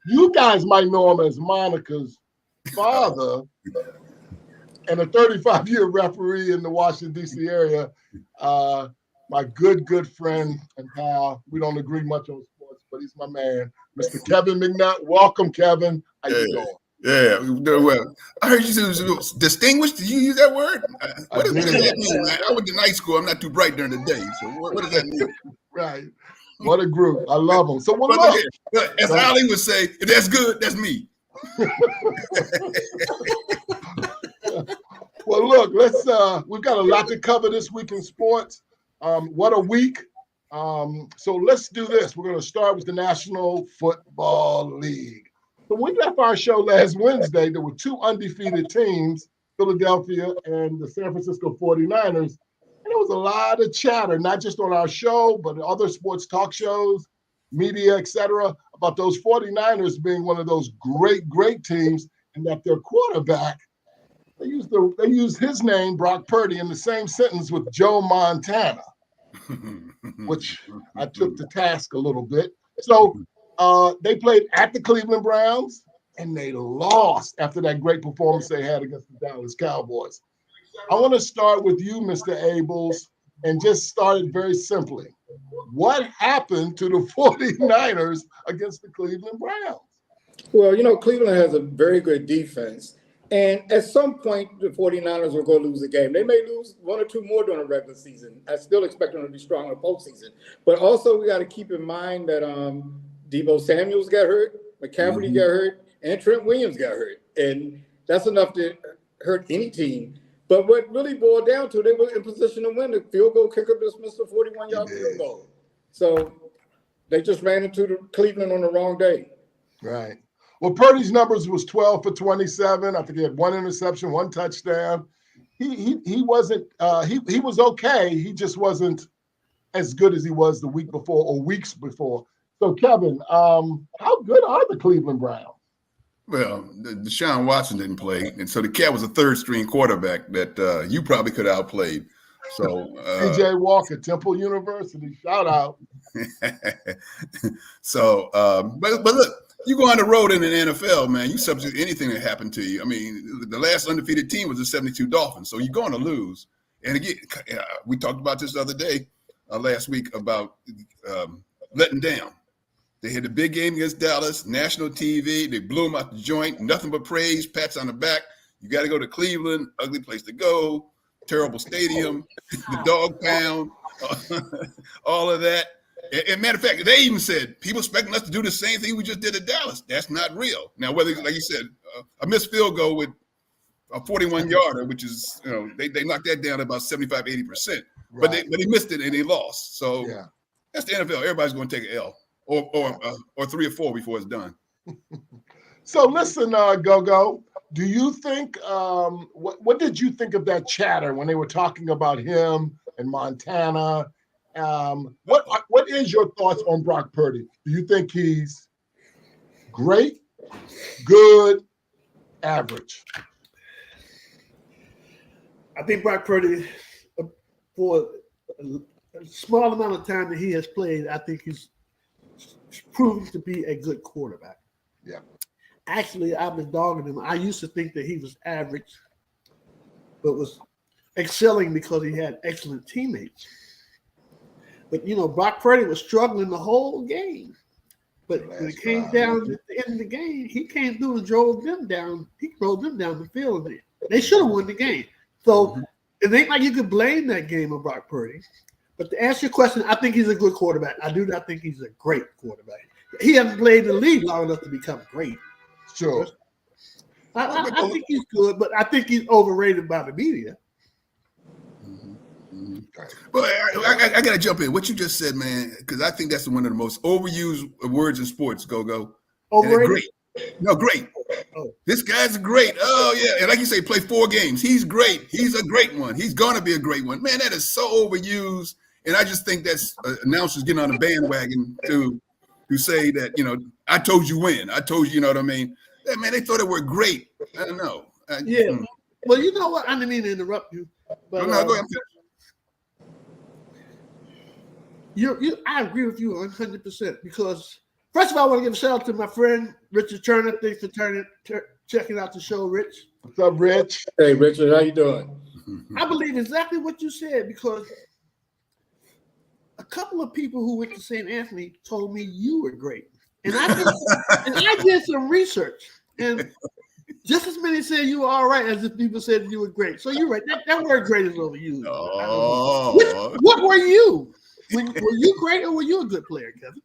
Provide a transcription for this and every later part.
You guys might know him as Monica's father and a 35-year referee in the Washington, D.C. area. My good friend and pal. We don't agree much on sports, but he's my man, Mr. Kevin McNutt. Welcome, Kevin. How you doing? Yeah, well, I heard you say distinguished. Did you use that word? What does that mean? I went to night school. I'm not too bright during the day. So what does that mean? Right. What a group. I love them. So, well, look, as Ali would say, if that's good, that's me. Well, look, we've got a lot to cover this week in sports. What a week. So let's do this. We're going to start with the National Football League. So we left our show last Wednesday. There were two undefeated teams, Philadelphia and the San Francisco 49ers. And there was a lot of chatter, not just on our show, but other sports talk shows, media, etc., about those 49ers being one of those great teams, and that their quarterback, they used his name, Brock Purdy, in the same sentence with Joe Montana, which I took to task a little bit. So they played at the Cleveland Browns, and they lost after that great performance they had against the Dallas Cowboys. I want to start with you, Mr. Abels, and just start it very simply. What happened to the 49ers against the Cleveland Browns? Well, Cleveland has a very good defense. And at some point, the 49ers will go lose a game. They may lose one or two more during the regular season. I still expect them to be strong in the postseason. But also, we got to keep in mind that Deebo Samuels got hurt, McCaffrey got hurt, and Trent Williams got hurt. And that's enough to hurt any team. But what really boiled down to, they were in position to win. The field goal kicker just missed a 41-yard field goal. So they just ran into the Cleveland on the wrong day. Right. Well, Purdy's numbers was 12 for 27. I think he had one interception, one touchdown. He wasn't he was okay. He just wasn't as good as he was the week before or weeks before. So, Kevin, how good are the Cleveland Browns? Well, Deshaun Watson didn't play, and so the cat was a third-string quarterback that you probably could have outplayed. So PJ Walker, Temple University, shout out. So, but look, you go on the road in the NFL, man. You subject to anything that happened to you. I mean, the last undefeated team was the 72 Dolphins, so you're going to lose. And again, we talked about this the other day, last week, about letting down. They had a big game against Dallas, national TV. They blew them out the joint. Nothing but praise, pats on the back. You got to go to Cleveland, ugly place to go, terrible stadium, the dog pound, all of that. And matter of fact, they even said, people expecting us to do the same thing we just did at Dallas. That's not real. Now, whether, like you said, a missed field goal with a 41-yarder, which is, they knocked that down to about 75, 80%. Right. But they missed it and they lost. So that's the NFL. Everybody's going to take an L. Or 3 or 4 before it's done. So listen, Go-Go, do you think what did you think of that chatter when they were talking about him and Montana? What is your thoughts on Brock Purdy? Do you think he's great, good, average? I think Brock Purdy, for a small amount of time that he has played, I think he's proven to be a good quarterback. Yeah. Actually, I've been dogging him. I used to think that he was average, but was excelling because he had excellent teammates. But, Brock Purdy was struggling the whole game. But when it came down at the end of the game, he came through and drove them down. He drove them down the field. They should have won the game. So it ain't like you could blame that game on Brock Purdy. But to answer your question, I think he's a good quarterback. I do not think he's a great quarterback. He hasn't played in the league long enough to become great. Sure. I think he's good, but I think he's overrated by the media. Well, I got to jump in. What you just said, man, because I think that's one of the most overused words in sports, Go-Go. Overrated? Great. No, great. Oh. This guy's great. Oh, yeah. And like you say, play 4 games. He's great. He's a great one. He's going to be a great one. Man, that is so overused. And I just think that's announcers getting on the bandwagon to say that, I told you when. I told you, you know what I mean? Yeah, man, they thought it were great. I don't know. Well, you know what? I didn't mean to interrupt you. But, no, go ahead. I agree with you 100% because First of all, I want to give a shout out to my friend Richard Turner. Thanks for checking out the show, Rich. What's up, Rich? Hey, Richard, how you doing? I believe exactly what you said because a couple of people who went to St. Anthony told me you were great. And I did some research. And just as many said you were all right as if people said you were great. So you're right. That word great is overused. Oh. What were you? Were you great or were you a good player, Kevin?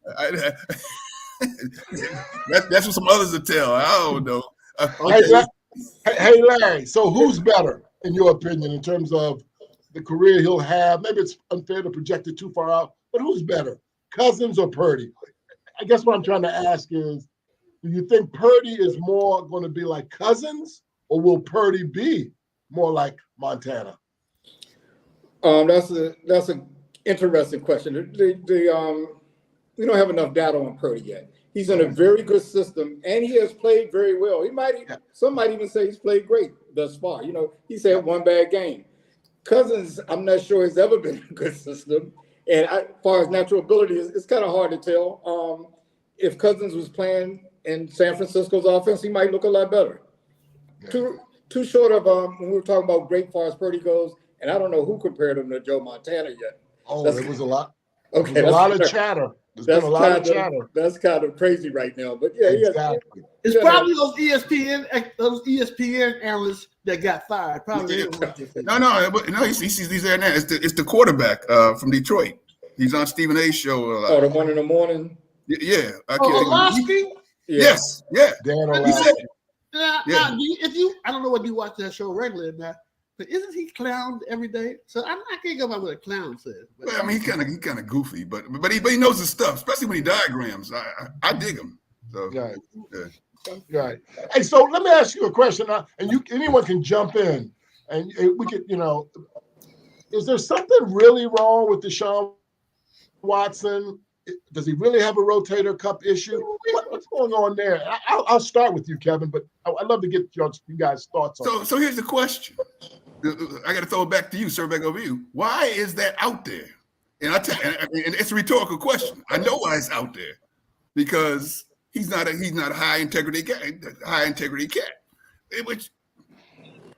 That's what some others will tell. I don't know. Hey, Larry, so who's better, in your opinion, in terms of the career he'll have? Maybe it's unfair to project it too far out, but who's better, Cousins or Purdy? I guess what I'm trying to ask is, do you think Purdy is more going to be like Cousins, or will Purdy be more like Montana? That's an interesting question. We don't have enough data on Purdy yet. He's in a very good system, and he has played very well. Some might even say he's played great thus far. He's had one bad game. Cousins, I'm not sure has ever been in a good system. And as far as natural ability, it's kind of hard to tell. If Cousins was playing in San Francisco's offense, he might look a lot better. Yeah. Too short of when we were talking about great far as Purdy goes, and I don't know who compared him to Joe Montana yet. There was a lot. Okay, there's a lot of chatter. There's been a lot of chatter. That's kind of crazy right now, but yeah, exactly. It's probably those ESPN analysts that got fired. Probably. No. He's there now. It's the quarterback from Detroit. He's on Stephen A's show. The one in the morning. Yeah. Orlovsky? Yes. Yeah. Dan Orlovsky. I don't know whether you watch that show regularly or not, but isn't he clowned every day? So I can't go by what a clown says. But, well, I mean, he kind of goofy, but he knows his stuff, especially when he diagrams. I dig him. So, Right. Hey, so let me ask you a question, and anyone can jump in, and we could, is there something really wrong with Deshaun Watson? Does he really have a rotator cuff issue? What's going on there? I'll start with you, Kevin, but I'd love to get you guys' thoughts on it. So here's the question. I got to throw it back to you, sir, back over you. Why is that out there? And and it's a rhetorical question. I know why it's out there, because he's not a high integrity cat.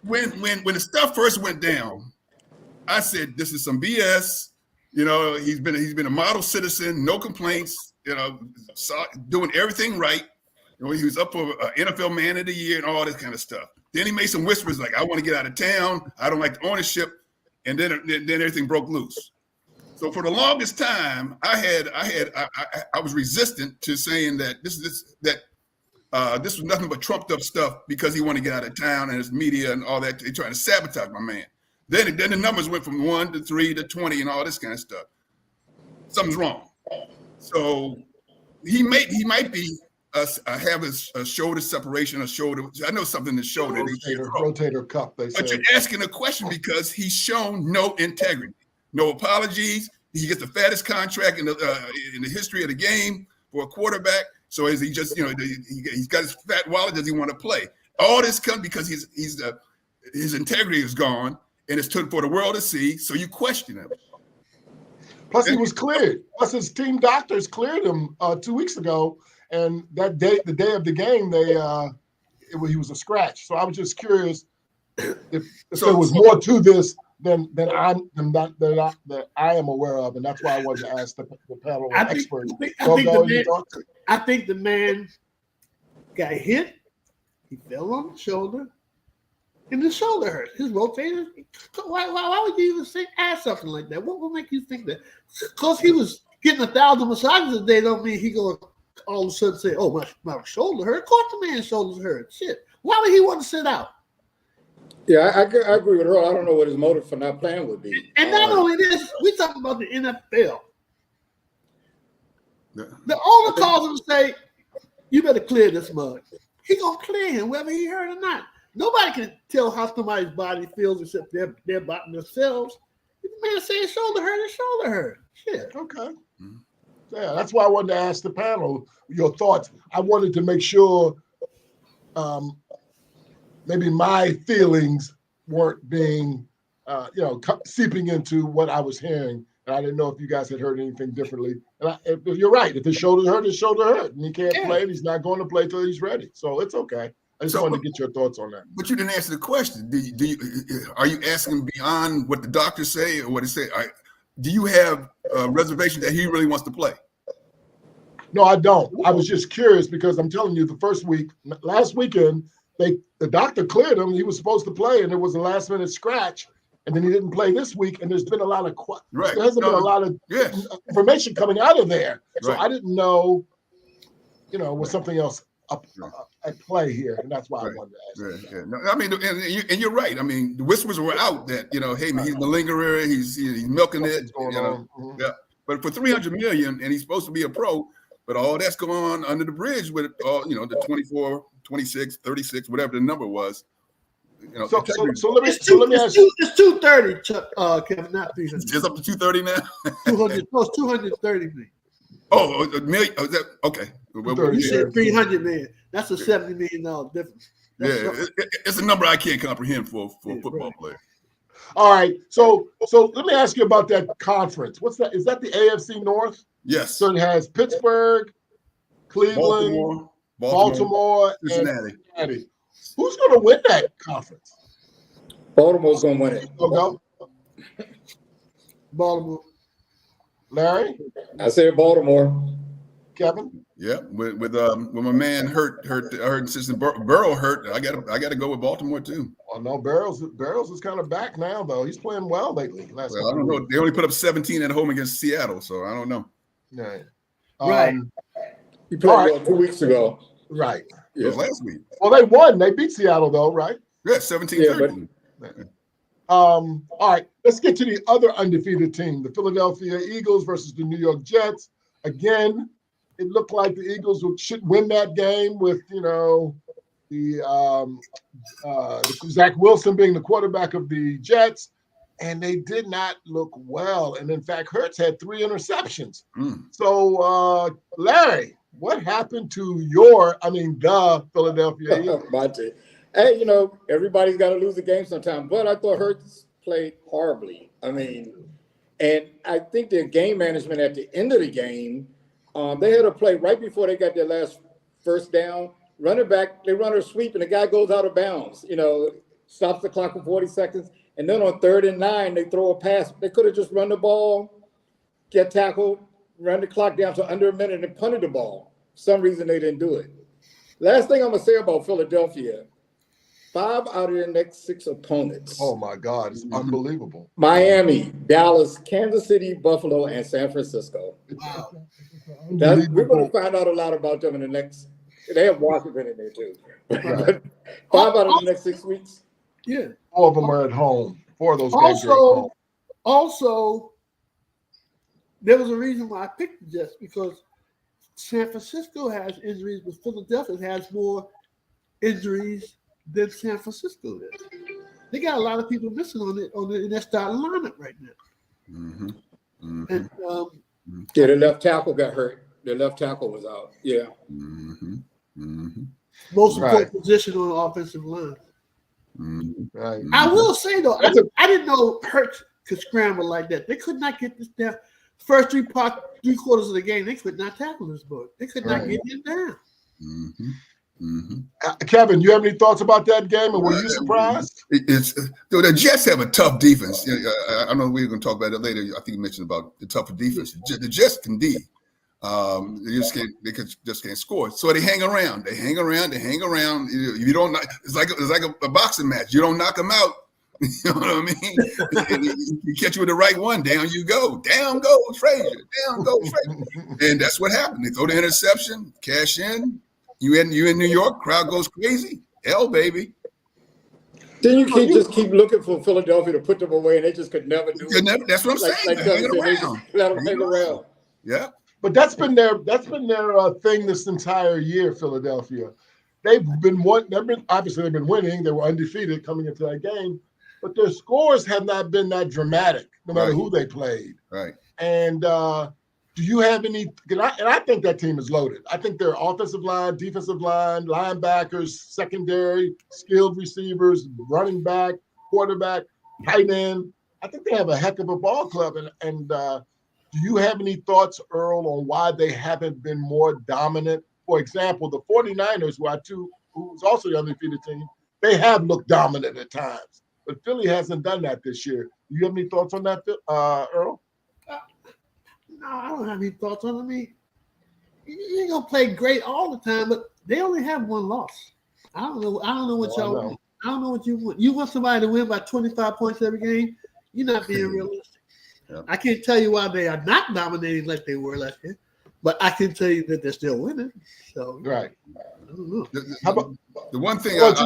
When the stuff first went down, I said this is some BS. He's been a model citizen, no complaints. Doing everything right. He was up for NFL Man of the Year and all this kind of stuff. Then he made some whispers like, "I want to get out of town. I don't like the ownership," and then everything broke loose. So for the longest time, I was resistant to saying that this was nothing but trumped up stuff because he wanted to get out of town and his media and all that. They're trying to sabotage my man. Then the numbers went from 1 to 3 to 20 and all this kind of stuff. Something's wrong. So he might be have a shoulder separation, I know something in the shoulder. Rotator cuff, they say. But you're asking a question because he's shown no integrity, no apologies. He gets the fattest contract in the history of the game for a quarterback. So is he just, he's got his fat wallet? Does he want to play? All this comes because his integrity is gone, and it's for the world to see. So you question him. Plus, he was cleared. Plus, his team doctors cleared him 2 weeks ago, and that day, the day of the game, he was a scratch. So I was just curious if there was more to this than I am aware of, and that's why I wanted to ask the panel of experts. I think the man got hit. He fell on the shoulder, and the shoulder hurt. His rotator. Why would you even ask something like that? What would make you think that? Because he was getting 1,000 massages a day don't mean he going to all of a sudden say, "Oh, my shoulder hurt." Of course, the man's shoulders hurt. Shit. Why would he want to sit out? Yeah, I agree with Earl. I don't know what his motive for not playing would be. And not only this, we talking about the NFL. The owner calls him and say, "You better clear this mug." He gonna clear him whether he hurt or not. Nobody can tell how somebody's body feels except their body themselves. If the man say his shoulder hurt. Shit. Okay. Yeah, that's why I wanted to ask the panel your thoughts. I wanted to make sure maybe my feelings weren't being, seeping into what I was hearing And I didn't know if you guys had heard anything differently. And if you're right, if his shoulder hurt, and he can't play, and he's not going to play till he's ready. So it's okay. I just wanted to get your thoughts on that. But you didn't answer the question. Are you asking beyond what the doctors say or what it say? Do you have a reservation that he really wants to play? No, I don't. I was just curious because I'm telling you, last weekend, the doctor cleared him. He was supposed to play, and it was a last-minute scratch. And then he didn't play this week, and there's been a lot of there hasn't been a lot of information coming out of there. So I didn't know, was something else at play here, and that's why I wanted to ask. No, I mean, and you're right. I mean, the whispers were out that hey man, he's the lingerer, he's milking it. Yeah. But for $300 million, and he's supposed to be a pro, but all that's going on under the bridge with all the 24, 26, 36, whatever the number was. So let me ask you. It's 230, Chuck, Kevin, not 300. It's up to 230 now. 200. No, it's 230 million. Oh, a million. Oh, that okay? You said 300 million. That's a $70 million difference. It's a number I can't comprehend for a football player. All right. So let me ask you about that conference. What's that? Is that the AFC North? Yes. So it has Pittsburgh, Cleveland, Baltimore, Cincinnati. And Cincinnati. Who's going to win that conference? Baltimore's going to win it. Go. Baltimore. Larry? I said Baltimore. Kevin? Yeah, with my man hurt, I heard since Burrow hurt, I got to go with Baltimore too. Oh no, Barrows is kind of back now though. He's playing well lately. I don't know. They only put up 17 at home against Seattle, so I don't know. Right. He played 2 weeks ago. Right. It was last week. Well, they won. They beat Seattle though, right? Yeah, 17-13. All right, let's get to the other undefeated team, the Philadelphia Eagles versus the New York Jets. Again, it looked like the Eagles should win that game with, Zach Wilson being the quarterback of the Jets, and they did not look well. And in fact, Hurts had 3 interceptions. So, Larry, what happened to the Philadelphia Eagles? Hey, everybody's got to lose a game sometime, but I thought Hurts played horribly. And I think their game management at the end of the game, they had a play right before they got their last first down. Running back, they run a sweep, and the guy goes out of bounds. Stops the clock for 40 seconds. And then on 3rd and 9, they throw a pass. They could have just run the ball, get tackled, run the clock down to under a minute, and punted the ball. For some reason, they didn't do it. Last thing I'm going to say about Philadelphia, 5 out of their next 6 opponents. Oh, my God. It's unbelievable. Miami, Dallas, Kansas City, Buffalo, and San Francisco. Wow. We're going to find out a lot about them in the next – they have Washington in there, too. Right. 5 out of the next 6 weeks. Yeah. 4 of them are at home. 4 of those games are at home. Also, there was a reason why I picked the Jets, because San Francisco has injuries, but Philadelphia has more injuries than San Francisco does. They got a lot of people missing in their starting lineup right now. And their left tackle got hurt. Their left tackle was out. Yeah. Most important position on the offensive line. Right. I will say though, I didn't know Hurts could scramble like that. They could not get this down. First 3 quarters of the game, they could not tackle this boy. They could not get him down. Kevin, you have any thoughts about that game, and were you surprised? The Jets have a tough defense. I know we're going to talk about it later. I think you mentioned about the tougher defense. The Jets can D. They just can't score. So they hang around. They hang around. You don't. It's like a boxing match. You don't knock them out. You know what I mean? You catch you with the right one, down you go. Down goes Frazier. Down goes Frazier. And that's what happened. They throw the interception, cash in. You in New York, crowd goes crazy. Hell, baby. Then you just keep looking for Philadelphia to put them away, and they just could never do it. That's what I'm saying. Let them hang around. Yeah. But that's been their thing this entire year. Philadelphia, they've been winning. They were undefeated coming into that game, but their scores have not been that dramatic, no matter who they played. Right. And do you have any? And I think that team is loaded. I think their offensive line, defensive line, linebackers, secondary, skilled receivers, running back, quarterback, tight end. I think they have a heck of a ball club. And do you have any thoughts, Earl, on why they haven't been more dominant? For example, the 49ers, who's also the undefeated team, they have looked dominant at times. But Philly hasn't done that this year. Do you have any thoughts on that, Earl? No, I don't have any thoughts on it. I mean, you ain't gonna play great all the time, but they only have one loss. I don't know what y'all want. I don't know what you want. You want somebody to win by 25 points every game? You're not being realistic. Yeah. I can't tell you why they are not dominating like they were last year, but I can tell you that they're still winning. So Right. I don't know. How about the one thing? go ahead,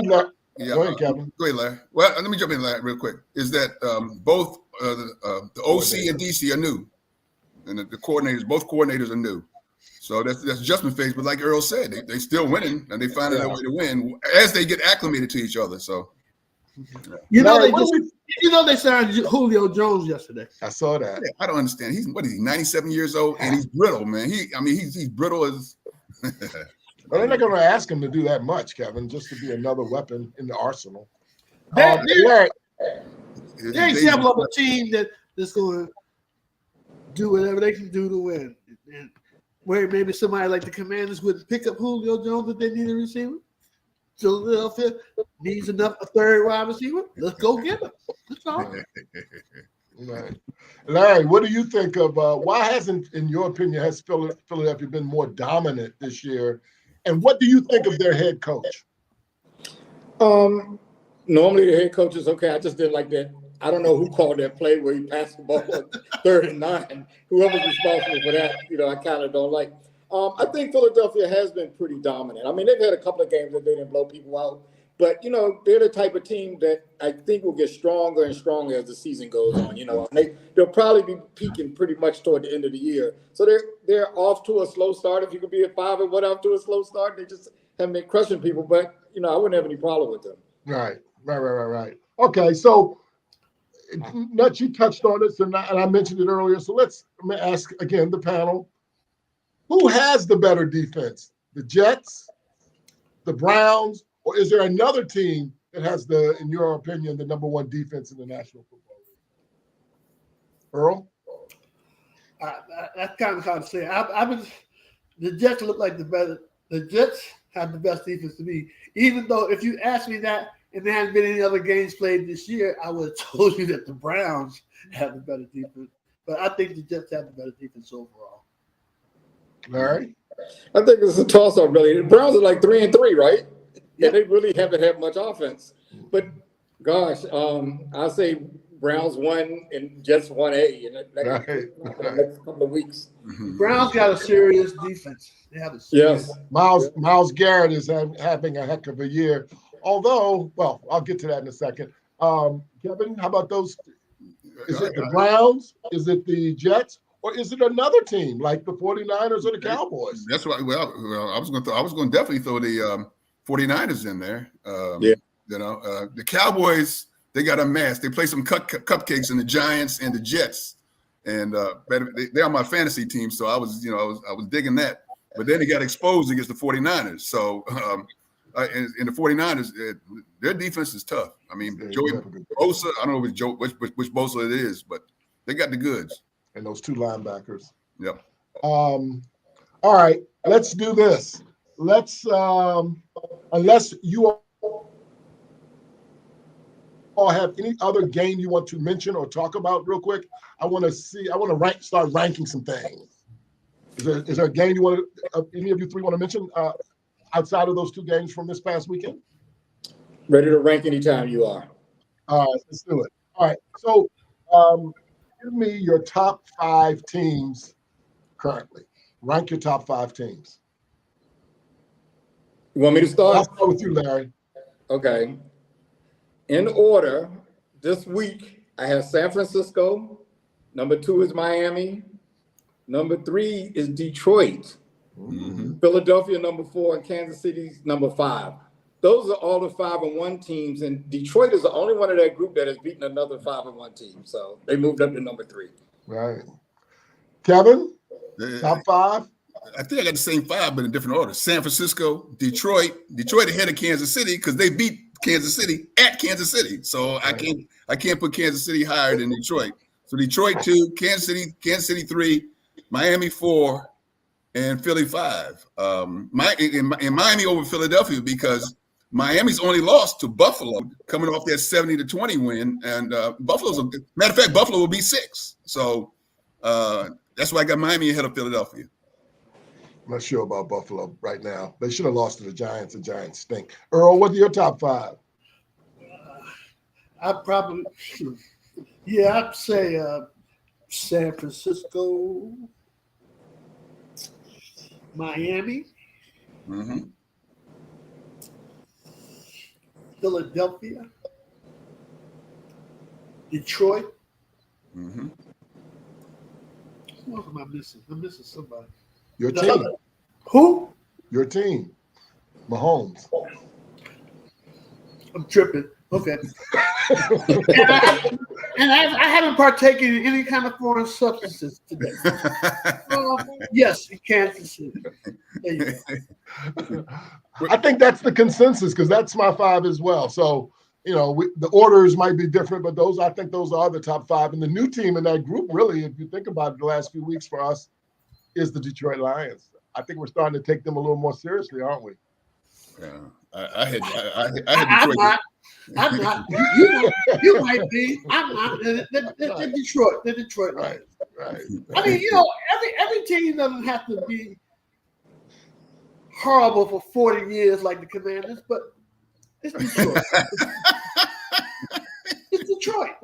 Go Kevin. Go ahead, Larry. Well, let me jump in, Larry, real quick. Is that both the OC and DC are new, and the coordinators, both coordinators are new. So that's adjustment phase. But like Earl said, they still winning, and they find their way to win as they get acclimated to each other. So, You know, Larry, they signed Julio Jones yesterday. I saw that. yeah, I don't understand. He's 97 years old, and he's brittle, man. He's brittle as. Well, they're not going to ask him to do that much, Kevin, just to be another weapon in the arsenal. They're Larry, an example of a team that's going to do whatever they can do to win. And where maybe somebody like the Commanders would pick up Julio Jones if they need a receiver. Philadelphia needs a third wide receiver. Let's go get him. That's all. right. Larry, what do you think of why hasn't, in your opinion, has Philadelphia been more dominant this year? And what do you think of their head coach? Normally the head coach is okay. I just didn't like that. I don't know who called that play where he passed the ball on 3rd and 9. Whoever's responsible for that, I kind of don't like. I think Philadelphia has been pretty dominant. I mean, they've had a couple of games that they didn't blow people out. But, they're the type of team that I think will get stronger and stronger as the season goes on. They'll probably be peaking pretty much toward the end of the year. So they're off to a slow start. If you could be at 5-1 off to a slow start, they just haven't been crushing people. But, I wouldn't have any problem with them. Right. Okay, so Nuts, you touched on it, and I mentioned it earlier. So let me ask again the panel: who has the better defense, the Jets, the Browns, or is there another team that has in your opinion, the number one defense in the National Football League? Earl? That's kind of hard to say. The Jets look like the Jets have the best defense to me. Even though if you ask me that and there hasn't been any other games played this year, I would have told you that the Browns have the better defense. But I think the Jets have the better defense overall. Larry? I think it's a toss-up, really. The Browns are like 3-3, right? Yeah, they really haven't had much offense. But gosh, I say Browns 1 and Jets 1A in the next couple of weeks. Browns got a serious defense. They have a serious. Yes. Myles Garrett is having a heck of a year. Although, well, I'll get to that in a second. Kevin, how about those? Is it the Browns? Is it the Jets? Or is it another team like the 49ers or the Cowboys? That's right. Well, I was going to definitely throw the 49ers in there. The Cowboys, they got a mess. They play some cupcakes in the Giants and the Jets, and they're on my fantasy team. So I was digging that. But then they got exposed against the 49ers. So in the 49ers, their defense is tough. I mean, Joey Bosa, I don't know which Bosa it is, but they got the goods. And those two linebackers. Yep. All right, let's do this. Let's unless you all have any other game you want to mention or talk about real quick, I want to start ranking some things. Is there a game you want to any of you three want to mention outside of those two games from this past weekend? Ready to rank anytime you are. All right, let's do it. All right, so give me your top 5 teams currently. Rank your top 5 teams. You want me to start? I'll start with you, Larry. Okay. In order, this week, I have San Francisco. Number 2 is Miami. Number 3 is Detroit. Mm-hmm. Philadelphia, number 4, and Kansas City's number 5. Those are all the 5-1 teams, and Detroit is the only one of that group that has beaten another 5-1 team. So they moved up to number 3. Right. Kevin, top 5? I think I got the same 5, but in different order. San Francisco, Detroit ahead of Kansas City because they beat Kansas City at Kansas City. So I can't put Kansas City higher than Detroit. So Detroit 2, Kansas City 3, Miami 4, and Philly 5. And Miami over Philadelphia because Miami's only lost to Buffalo coming off that 70-20 win. And matter of fact, Buffalo will be 6. So that's why I got Miami ahead of Philadelphia. I'm not sure about Buffalo right now. They should have lost to the Giants. The Giants stink. Earl, what are your top 5? I'd say San Francisco, Miami, Philadelphia, Detroit. Who else am I missing? I'm missing somebody. Your team. Who? Your team. Mahomes. I'm tripping. Okay. and I haven't partaken in any kind of foreign substances today. Yes, in Kansas City. There you go. I think that's the consensus because that's my 5 as well. So, the orders might be different, but I think those are the top 5. And the new team in that group, really, if you think about it, the last few weeks for us, is the Detroit Lions. I think we're starting to take them a little more seriously, aren't we? Yeah, I had Detroit. I'm not. You might be. I'm not. The Detroit Lions. Right. I mean, every team doesn't have to be horrible for 40 years like the Commanders, but it's Detroit. It's Detroit.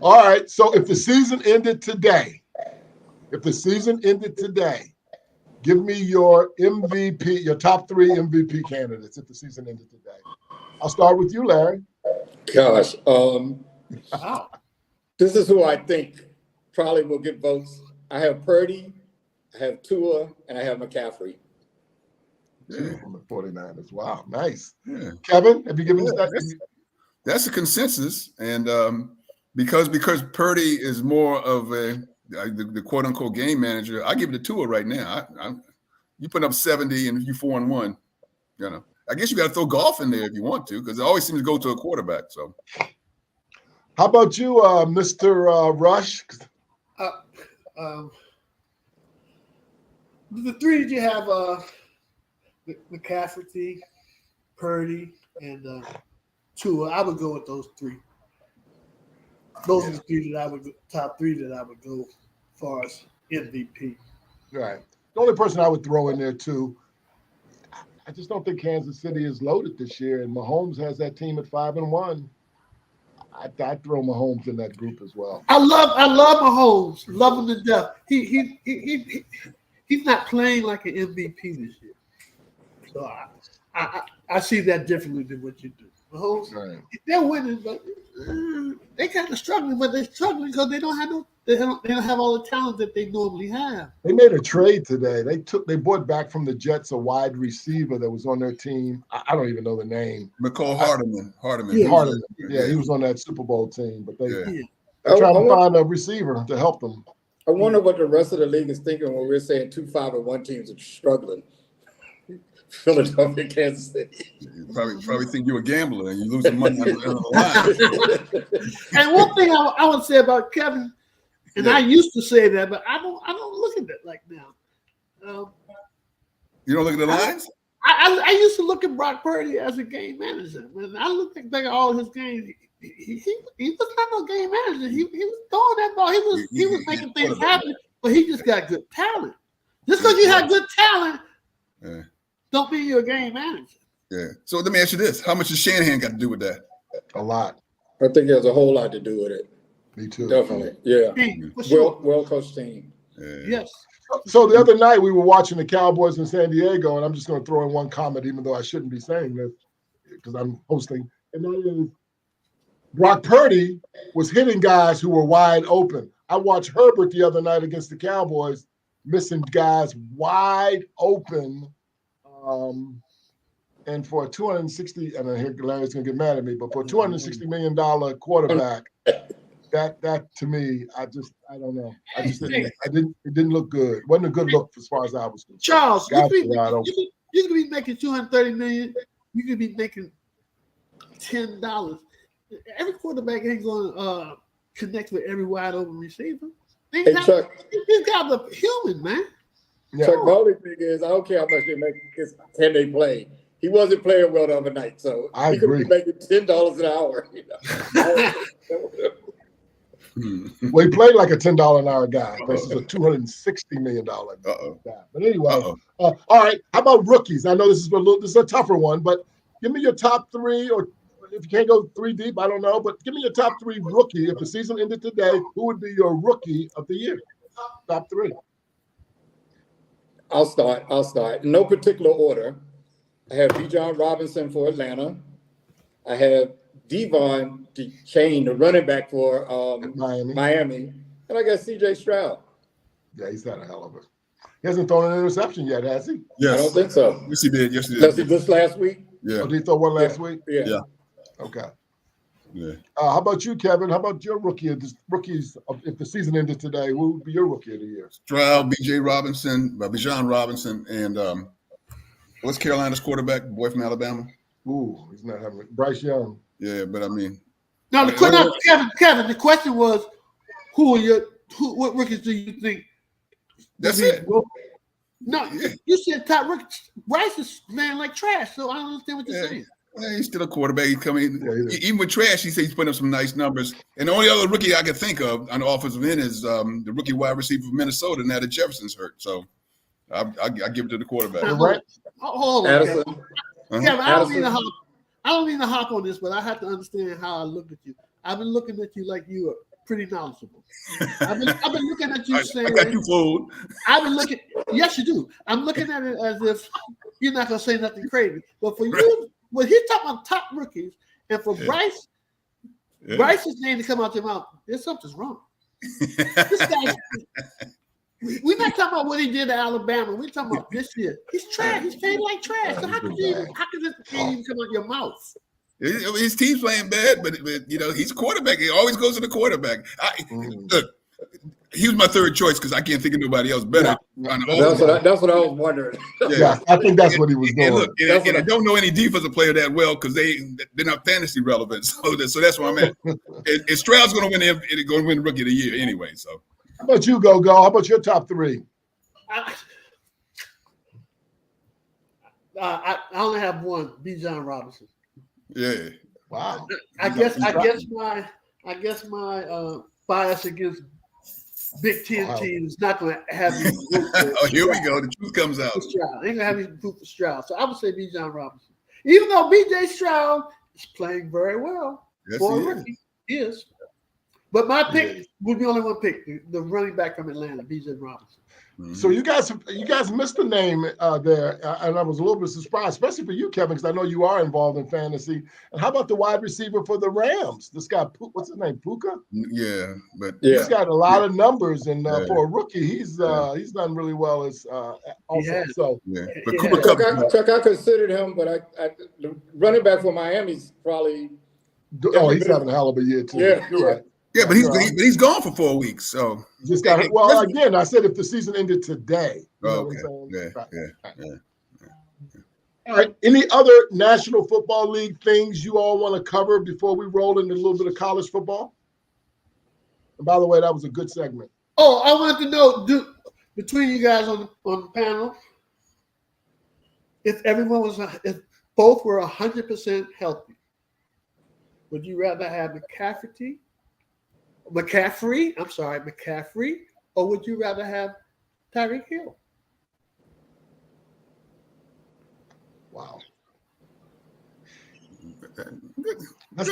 All right. So if the season ended today, give me your MVP, your top 3 MVP candidates if the season ended today. I'll start with you, Larry. Gosh, Wow. this is who I think probably will get votes. I have Purdy, I have Tua, and I have McCaffrey. From the 49ers. Wow, nice. Yeah. Kevin, have you given us that? That's a consensus, and because Purdy is more of the quote unquote game manager, I give it to Tua right now. You put up 70 and you 4-1. I guess you got to throw golf in there if you want to, because it always seems to go to a quarterback. So, how about you, Mr. Rush? The 3 that you have, McCaffrey, Purdy, and Tua. I would go with those 3. Those are the 3 that I would top 3 that I would go as far as MVP. Right. The only person I would throw in there too, I just don't think Kansas City is loaded this year, and Mahomes has that team at 5-1. I'd throw Mahomes in that group as well. I love Mahomes, love him to death. He's not playing like an MVP this year, so I see that differently than what you do. Mahomes, right. They're winning, but they kind of struggling. But they're struggling because they don't have all the talent that they normally have. They made a trade today. They bought back from the Jets a wide receiver that was on their team. I don't even know the name. McCall Hardeman. Yeah, he was on that Super Bowl team, but they're I trying to find a receiver to help them. I wonder what the rest of the league is thinking when we're saying 2 5-1 teams are struggling. Philadelphia, Kansas City. You probably think you're a gambler and you lose some money on the line. And one thing I would say about Kevin, and I used to say that, but I don't look at that like now. You don't look at the lines? I used to look at Brock Purdy as a game manager. When I looked back at all his games, he was not no game manager. He was throwing that ball. He was making things happen, but he just got good talent. Just because you have good talent, don't mean you're a game manager. Yeah. So let me ask you this: how much has Shanahan got to do with that? A lot. I think there's a whole lot to do with it. Me too. Definitely. Yeah. For sure. Well coached team. Yeah. Yes. So the other night we were watching the Cowboys in San Diego, and I'm just going to throw in one comment, even though I shouldn't be saying this because I'm hosting. And that is, Brock Purdy was hitting guys who were wide open. I watched Herbert the other night against the Cowboys, missing guys wide open. And for a 260, and I hear Larry's going to get mad at me, but for a $260 million quarterback, that to me, I don't know. It didn't look good. It wasn't a good look as far as I was concerned. Charles, Guys you were wide open. You could be making $230 million. You could be making $10. Every quarterback ain't going to connect with every wide open receiver. Hey, Chuck. These guys are human, man. Yeah. Chuck, my only thing is, I don't care how much they make, can they play? He wasn't playing well the other night, so I he could agree. be making $10 an hour. Well, he played like a $10 an hour guy versus a $260 million guy. But anyway, all right. How about rookies? I know this is a tougher one, but give me your top three, or if you can't go three deep, I don't know, but give me your top three rookie. If the season ended today, who would be your rookie of the year? Top three. I'll start. In no particular order. I have Bijan Robinson for Atlanta. I have Devon DeChain, the running back for Miami. And I got CJ Stroud. Yeah, he's had a hell of it. He hasn't thrown an interception yet, has he? Yes. I don't think so. Yes, he did. Yes, he did. Does he this last week? Yeah. Oh, did he throw one last week? Yeah. Okay. Yeah. How about you, Kevin? How about your rookies? If the season ended today, who would be your rookie of the year? Stroud, Bijan Robinson, and what's Carolina's quarterback, boy from Alabama? Ooh, he's not having it. Bryce Young. Yeah, but I mean, No, Kevin. The question was, what rookies do you think? that's it. No, you said top rookies. Bryce is playing like trash, so I don't understand what you're saying. Yeah, he's still a quarterback. He's coming. Yeah, Even with trash, he says he's putting up some nice numbers. And the only other rookie I can think of on the offensive end is the rookie wide receiver from Minnesota. Now that Jefferson's hurt, so I give it to the quarterback. Right. Hold on, Addison. Kevin, I don't mean to hop on this, but I have to understand how I look at you. I've been looking at you like you are pretty knowledgeable. I've been looking at you saying, I got you fooled. Yes, you do. I'm looking at it as if you're not going to say nothing crazy. But for you, when he's talking about top rookies, and for Bryce's name to come out your mouth, there's something's wrong. This guy, we're not talking about what he did to Alabama. We're talking about this year. He's trash. He's playing like trash. So how could this game even come out your mouth? His team's playing bad, but he's a quarterback. He always goes to the quarterback. Look, he was my third choice because I can't think of nobody else better. That's what I was wondering. Yeah, I think that's what he was doing. And look, I don't know any defensive player that well because they're not fantasy relevant. So that's where I'm at. And Stroud's going to win Rookie of the Year anyway. So how about you, Go? How about your top three? I only have one, Bijan Robinson. Yeah. Wow. I guess my bias against Big Ten teams is not going to have me. Oh, here we go. The truth comes out. Stroud. Ain't going to have me root for Stroud. So I would say Bijan Robinson. Even though B.J. Stroud is playing very well for a rookie. He is. But my pick would be only one pick, the running back from Atlanta, Bijan Robinson. Mm-hmm. So you guys missed the name there, and I was a little bit surprised, especially for you, Kevin, because I know you are involved in fantasy. And how about the wide receiver for the Rams? This guy, what's his name, Puka? Yeah, but he's got a lot of numbers, and for a rookie, he's done really well as also. So but Cooper Kupp, Chuck, I considered him, but the running back for Miami's probably. Oh, he's having a hell of a year too. Yeah, you're right. Yeah, but he's gone for 4 weeks. So just got hurt. Well, again, I said if the season ended today. Okay. All right. Any other National Football League things you all want to cover before we roll into a little bit of college football? And by the way, that was a good segment. Oh, I wanted to know, between you guys on the panel, if both were 100% healthy, would you rather have McCaffrey, or would you rather have Tyreek Hill? Wow. Let's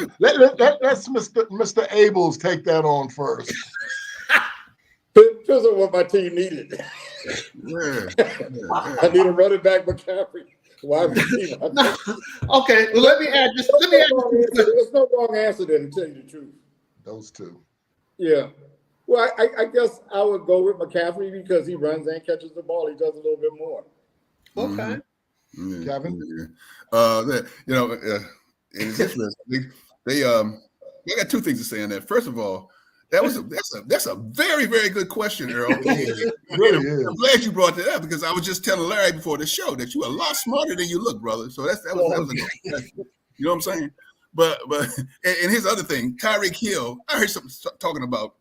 Mr. Abels take that on first. Depends on what my team needed. I need a running back, McCaffrey. Why? Okay, well, let me add this. There's no wrong answer there, to tell you the truth. Those two. Yeah. Well, I guess I would go with McCaffrey because he runs and catches the ball. He does a little bit more. Okay. Mm-hmm. Kevin? And it's interesting. They got two things to say on that. First of all, That's a very, very good question, Earl. It really is. I'm glad you brought that up because I was just telling Larry before the show that you're a lot smarter than you look, brother. So that was a good question. You know what I'm saying? But and his other thing, Tyreek Hill. I heard something talking about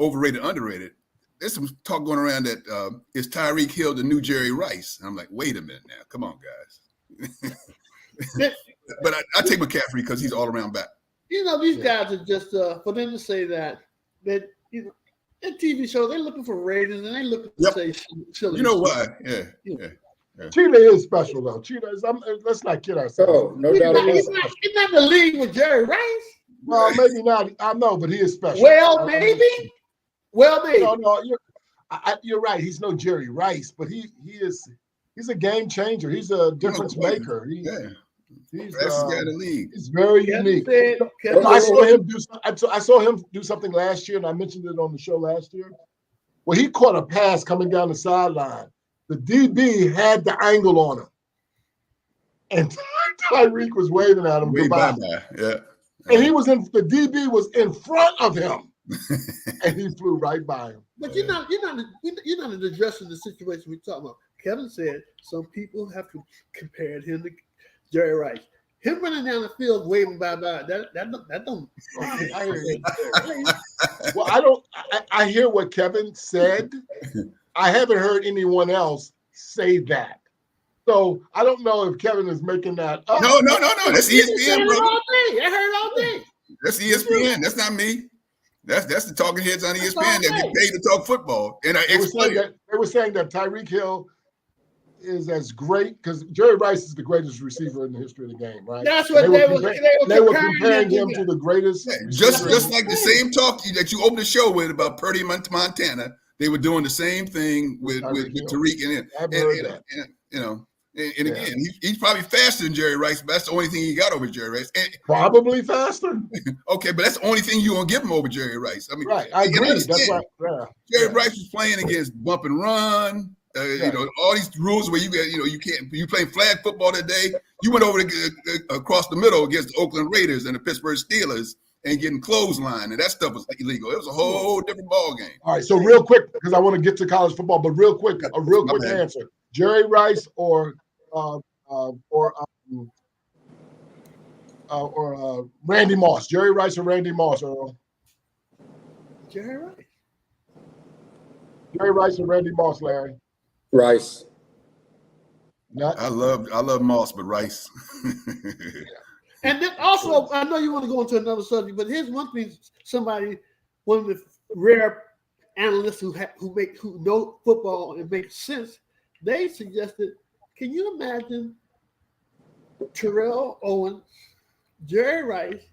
overrated, underrated. There's some talk going around that is Tyreek Hill the new Jerry Rice? And I'm like, wait a minute now, come on, guys. But I take McCaffrey because he's all around back. You know, these guys are just for them to say that you know, in TV show they're looking for ratings and they looking to say silly. You know why? Yeah. Cheetah is special though. Cheetah is. Let's not kid ourselves. Oh, no doubt about He's it. not in the league with Jerry Rice. Well, maybe not. I know, but he is special. Well, maybe. No, you're right. He's no Jerry Rice, but he's a game changer. He's a difference maker. He's Fastest guy in the league. He's very unique. I saw him do something last year, and I mentioned it on the show last year. Well, he caught a pass coming down the sideline. The DB had the angle on him, and Tyreek was waving at him goodbye. Yeah. And the DB was in front of him, and he flew right by him. But you're not addressing the situation we're talking about. Kevin said some people have to compare him to Jerry Rice. Him running down the field waving bye-bye, that don't. I hear you. Well, I hear what Kevin said. I haven't heard anyone else say that. So I don't know if Kevin is making that up. No. That's ESPN, bro. I heard all day. That's ESPN. That's not me. That's the talking heads on ESPN that get paid to talk football. And they were saying that Tyreek Hill is as great because Jerry Rice is the greatest receiver in the history of the game, right? That's what they were comparing him to the greatest. Yeah, just like the same talk that you opened the show with about Purdy, Montana. They were doing the same thing with Tyreek and again, he's probably faster than Jerry Rice, but that's the only thing he got over Jerry Rice. Probably faster. Okay, but that's the only thing you're gonna give him over Jerry Rice. I mean, right? I agree. That's right. Yeah. Jerry Rice was playing against bump and run. You know, all these rules where you playing flag football today. You went over across the middle against the Oakland Raiders and the Pittsburgh Steelers and getting clothesline, and that stuff was illegal. It was a whole different ball game. All right, so real quick, because I want to get to college football, but real quick answer: Jerry Rice or Randy Moss? Jerry Rice or Randy Moss, Earl? Jerry Rice. Jerry Rice or Randy Moss, Larry? Rice. I love Moss, but Rice. And then also, I know you want to go into another subject, but here's one thing: one of the rare analysts who know football and make sense, they suggested, can you imagine Terrell Owens, Jerry Rice,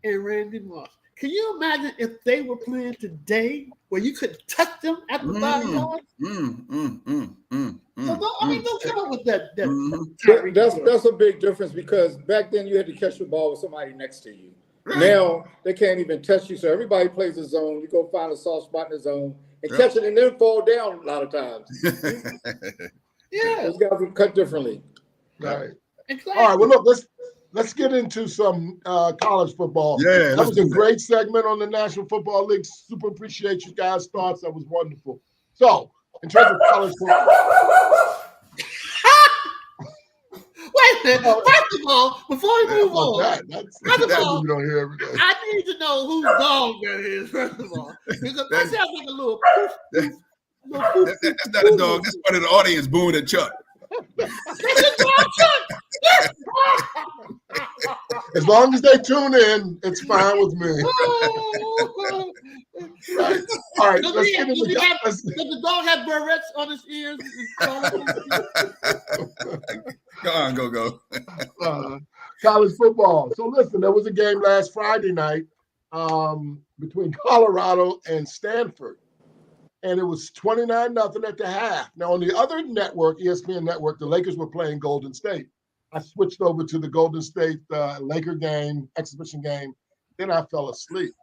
and Randy Moss? Can you imagine if they were playing today where you could touch them at the 5 yards? Don't come up with that. That's a big difference because back then you had to catch the ball with somebody next to you. Right. Now they can't even touch you, so everybody plays a zone. You go find a soft spot in the zone and catch it, and then fall down a lot of times. Those guys are cut differently. Right. Exactly. All right. Well, look, let's get into some college football. Yeah, that was a great segment on the National Football League. Super appreciate you guys' thoughts. That was wonderful. So, in terms of college football. Wait a minute. First of all, before we move on, you don't hear every day. I need to know whose dog that is, first of all. Because that sounds like a little poof. That's not a dog. That's part of the audience booing at Chuck. As long as they tune in, it's fine with me. Right. All right. Does the dog have barrettes on his ears? Go. College football. So listen, there was a game last Friday night between Colorado and Stanford. And it was 29-0 at the half. Now, on the other network, ESPN network, the Lakers were playing Golden State. I switched over to the Golden State Laker game, exhibition game. Then I fell asleep.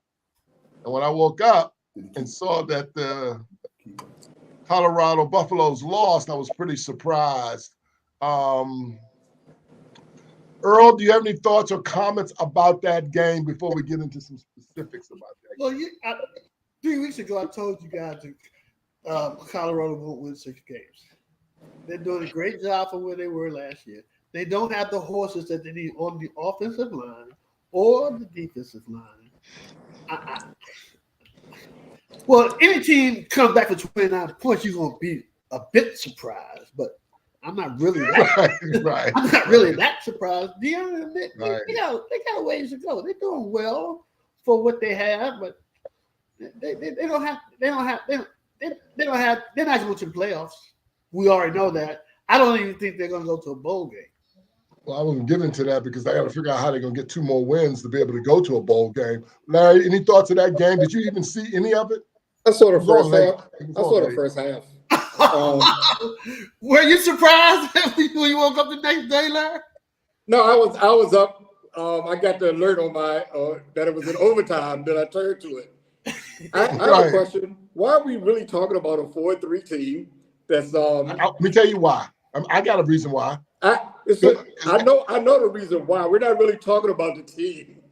And when I woke up and saw that the Colorado Buffaloes lost, I was pretty surprised. Earl, do you have any thoughts or comments about that game before we get into some specifics about that game? Well, 3 weeks ago, I told you guys that Colorado won't win 6 games. They're doing a great job for where they were last year. They don't have the horses that they need on the offensive line or the defensive line. Well, any team comes back for 29 points, you're going to be a bit surprised, but I'm not really that. Right. I'm not really that surprised. They Right. got a ways to go. They're doing well for what they have, but they're not going to the playoffs. We already know that. I don't even think they're going to go to a bowl game. Well, I wasn't getting to that because I got to figure out how they're going to get 2 more wins to be able to go to a bowl game. Larry, any thoughts of that game? Did you even see any of it? I saw the first late. half. I saw the first half. Were you surprised when you woke up the next day, Larry? No, I was up. I got the alert on my that it was in overtime. Then I turned to it. I have a question. Why are we really talking about a 4-3 team? That's Let me tell you why. I got a reason why. I know the reason why. We're not really talking about the team,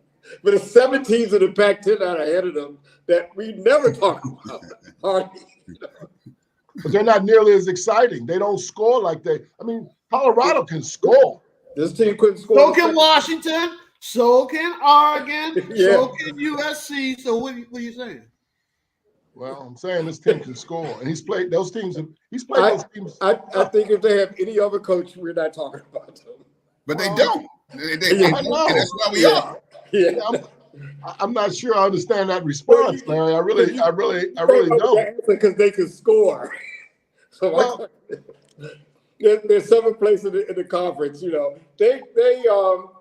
but the 7 teams in the Pac-10 that are ahead of them that we never talk about. But they're not nearly as exciting. They don't score like they. I mean, Colorado can score. This team couldn't score. So can Washington. So can Oregon. Yeah. So can USC. So what are you saying? Well, I'm saying this team can score, and he's played those teams. He's played those teams. I think if they have any other coach, we're not talking about them. But they don't. They I don't. know. And that's why we are. Yeah. I'm not sure I understand that response, Larry. I really don't. Because they can score. So Well- they're 7th place in the conference. You know, they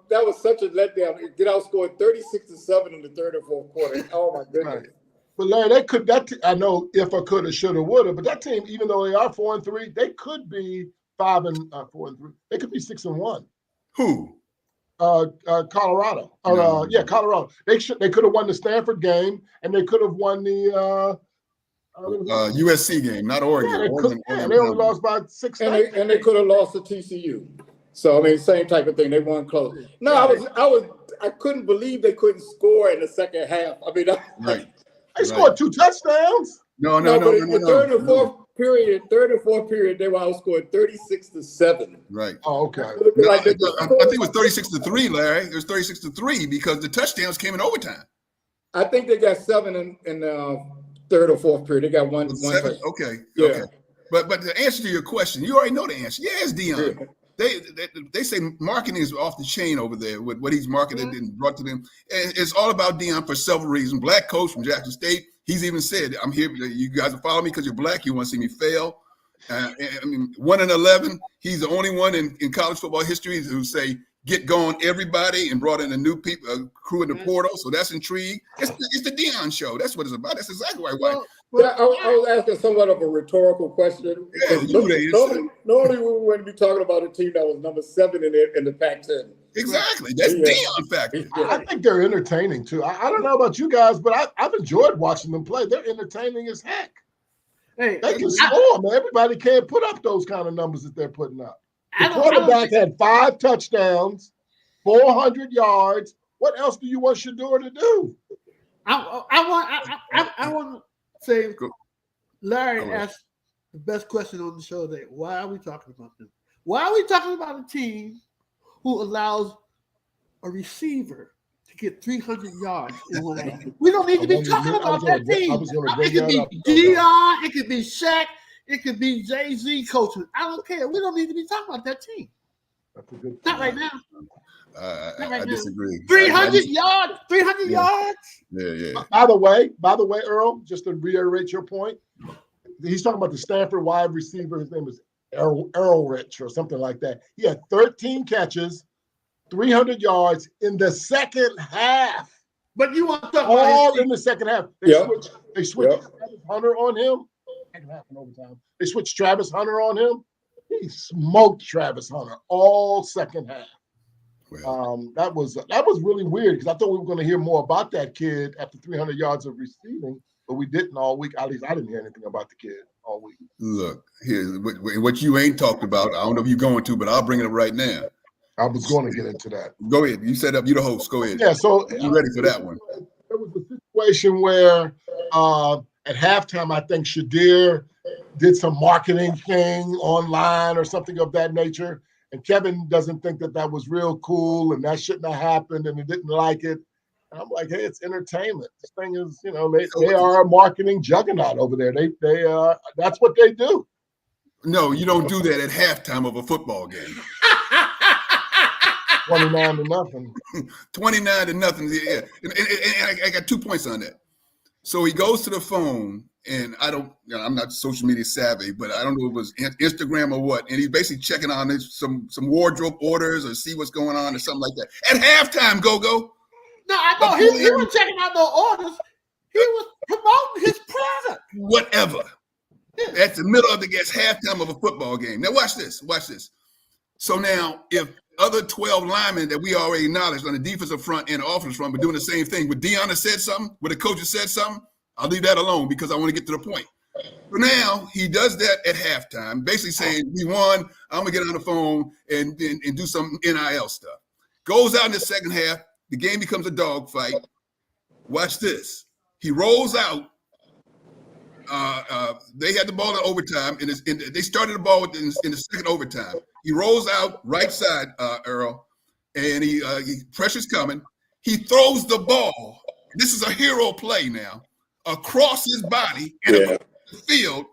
that was such a letdown. Get outscored 36-7 in the 3rd and 4th quarter. Oh my goodness. Right. But Larry, they could. I know if I could have, should have, would have. But that team, even though they are 4-3, they could be 5-4-3. They could be 6-1. Who? Colorado. Colorado. They could have won the Stanford game, and they could have won the USC game, not Oregon. Yeah, they Oregon, only lost by 6. And they could have lost to TCU. So I mean, same type of thing. They won close. No, I couldn't believe they couldn't score in the second half. I mean, Right. They scored 2 touchdowns. No. but in the third and fourth period, they were outscored 36-7. Right. Oh, okay. No, Like I think it was 36-3, Larry. It was 36-3 because the touchdowns came in overtime. I think they got 7 in the third or fourth period. They got one. Seven? Okay. Yeah. Okay. But the answer to your question, you already know the answer. Yeah, it's Deion. Yeah. They say marketing is off the chain over there with what he's marketed and brought to them. And it's all about Deion for several reasons. Black coach from Jackson State. He's even said, "I'm here. You guys are following me because you're black. You want to see me fail." I mean, 1-11. He's the only one in college football history who say get going everybody and brought in a new crew in the portal. So that's intrigue. It's the Deion show. That's what it's about. That's exactly why. I was asking somewhat of a rhetorical question. Yeah, Normally we wouldn't be talking about a team that was number 7 in the Pac-10. Exactly. That's Deion factor. I think they're entertaining too. I don't know about you guys, but I've enjoyed watching them play. They're entertaining as heck. Hey, They can score, man. Everybody can't put up those kind of numbers that they're putting up. The quarterback had 5 touchdowns, 400 yards. What else do you want Shedeur to do? I want to say, Go. Larry Go. asked the best question on the show today. Why are we talking about this? Why are we talking about a team who allows a receiver to get 300 yards in one game? We don't need to be talking about that team. I was going to It bring could that be up. Deion, it could be Shaq, it could be Jay-Z coaching. I don't care. We don't need to be talking about that team. That's a good Not right now. I disagree. 300 yards. 300 yards. Yeah. By the way, Earl, just to reiterate your point, he's talking about the Stanford wide receiver. His name is Earl Rich or something like that. He had 13 catches, 300 yards in the second half. But you want to talk All about in the second half. They switched Travis Hunter on him. Second half and overtime. They switched Travis Hunter on him. He smoked Travis Hunter all second half. Well, That was really weird because I thought we were going to hear more about that kid after 300 yards of receiving, but we didn't all week. At least I didn't hear anything about the kid all week. look, here's what you ain't talked about. I don't know if you're going to, but I'll bring it up right now. I was going to get into that. Go ahead. You set up. You the host. Go ahead. Yeah, so You ready for that one? There was a situation where at halftime, I think Shadir did some marketing thing online or something of that nature. And Kevin doesn't think that that was real cool and that shouldn't have happened and he didn't like it. And I'm like, hey, it's entertainment. This thing is, you know, they are a marketing juggernaut over there. They that's what they do. No, you don't do that at halftime of a football game. 29-0. 29-0. Yeah. And I got 2 points on that. So he goes to the phone, and I'm not social media savvy, but I don't know if it was Instagram or what. And he's basically checking on some wardrobe orders or see what's going on or something like that. At halftime, Go-Go. No, I know he wasn't checking out no orders. He was promoting his product. Whatever. That's the middle of the halftime of a football game. Now watch this. Watch this. So now, if other 12 linemen that we already acknowledged on the defensive front and the offensive front were doing the same thing, would Deion have said something? Would the coach have said something? I'll leave that alone because I want to get to the point. But now he does that at halftime, basically saying, we won, I'm going to get on the phone and do some NIL stuff. Goes out in the second half, the game becomes a dogfight. Watch this. He rolls out. They had the ball in overtime, and they started the ball in the second overtime. He rolls out right side, Earl, and he pressure's coming. He throws the ball. This is a hero play now across his body and across the field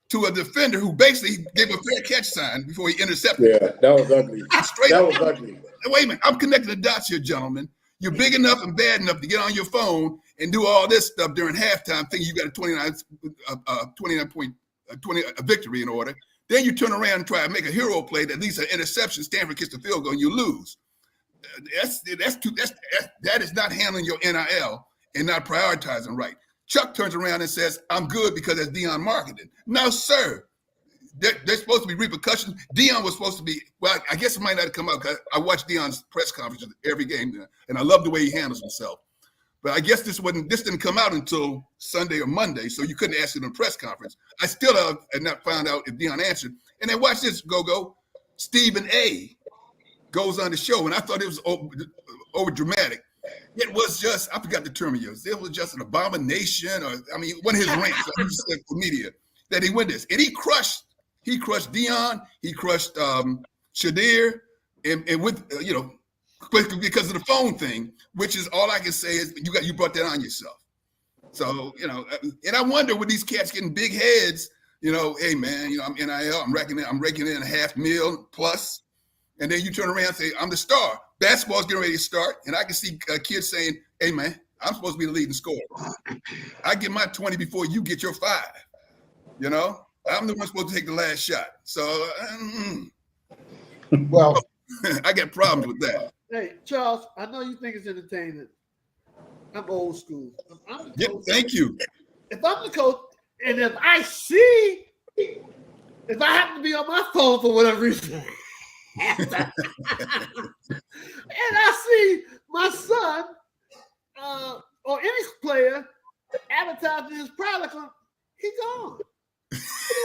to a defender who basically gave a fair catch sign before he intercepted. Yeah, that was ugly. That was ugly. Wait a minute, I'm connecting the dots here, gentlemen. You're big enough and bad enough to get on your phone and do all this stuff during halftime, thinking you got a 29-point victory in order. Then you turn around and try to make a hero play that leads to an interception. Stanford gets the field goal and you lose. That is not handling your NIL and not prioritizing right. Chuck turns around and says, "I'm good because that's Deion marketing." No, sir. There's supposed to be repercussions. Deion was supposed to be, well, I guess it might not have come out because I watch Deion's press conferences every game, and I love the way he handles himself. But I guess this didn't come out until Sunday or Monday, so you couldn't ask it in a press conference. I still have not found out if Deion answered. And then watch this, Go-Go. Stephen A. goes on the show, and I thought it was over dramatic. It was just, I forgot the term he used. It was just an abomination, or one of his rants on social media that he went this. And he crushed Deion, he crushed Shadir, and with because of the phone thing, which is all I can say is you brought that on yourself. So and I wonder with these cats getting big heads, hey man, I'm NIL, I'm raking in $500,000 plus, and then you turn around and say I'm the star. Basketball's getting ready to start, and I can see kids saying, "Hey man, I'm supposed to be the leading scorer. I get my 20 before you get your 5." I'm the one supposed to take the last shot. So, well, I got problems with that. Hey, Charles, I know you think it's entertaining. I'm old school. Thank you. If I'm the coach, and if I happen to be on my phone for whatever reason, and I see my son or any player advertising his product, he gone.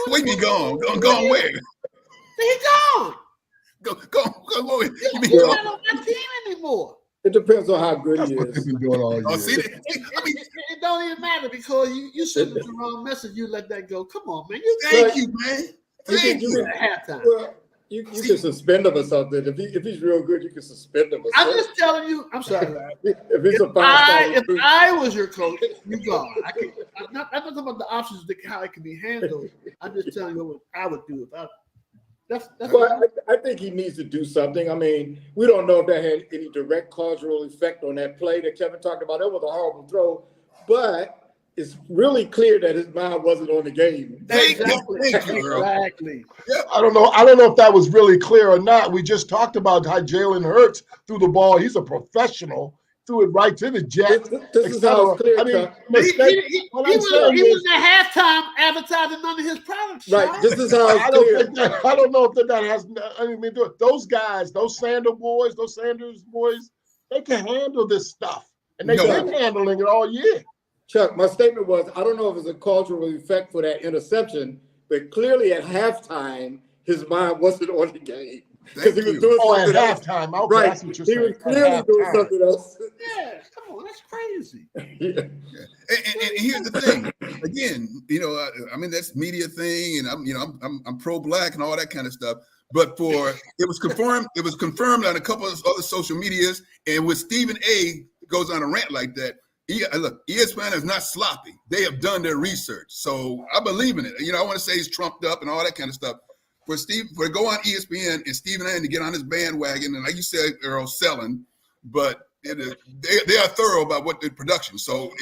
Where you gone? Gone where? He gone. Go where? He's not on my team anymore. It depends on how good he what is. they've been doing all year. Oh, see, It don't even matter because you sent the wrong message. You let that go. Come on, man. Thank you, man. Thank you. At halftime. Well, you can suspend him or something. If he's real good, you can suspend him or I'm something. just telling you. I'm sorry. If he's a If five-star, I was your coach, you gone. I'm not talking about the options, how it can be handled. I'm just telling you what I would do if I. That's well, I think he needs to do something. We don't know if that had any direct causal effect on that play that Kevin talked about. It was a horrible throw, but it's really clear that his mind wasn't on the game. Thank you, Earl. Exactly. Yeah, I don't know if that was really clear or not. We just talked about how Jalen Hurts threw the ball. He's a professional. Threw it right to the Jets. This is how it's clear. He was at halftime advertising none of his products. Right. This is how it's clear. I don't know if that has anything to do with those guys, those Sanders boys, they can handle this stuff. And they've been handling it all year. Chuck, my statement was, I don't know if it's a cultural effect for that interception, but clearly at halftime, his mind wasn't on the game. Because he was doing Oh, at something else. halftime. Okay, Right. that's what you're He saying. was clearly doing At halftime. something else. Yeah, come on, that's crazy. Yeah. And here's the thing. Again, I mean that's media thing, and I'm pro-black and all that kind of stuff. But it was confirmed on a couple of other social medias, and when Stephen A. goes on a rant like that, look, ESPN is not sloppy. They have done their research, so I believe in it. I want to say he's trumped up and all that kind of stuff. For to go on ESPN and Stephen A. to get on his bandwagon, and like you said, Earl, selling, but they are thorough about what the production. So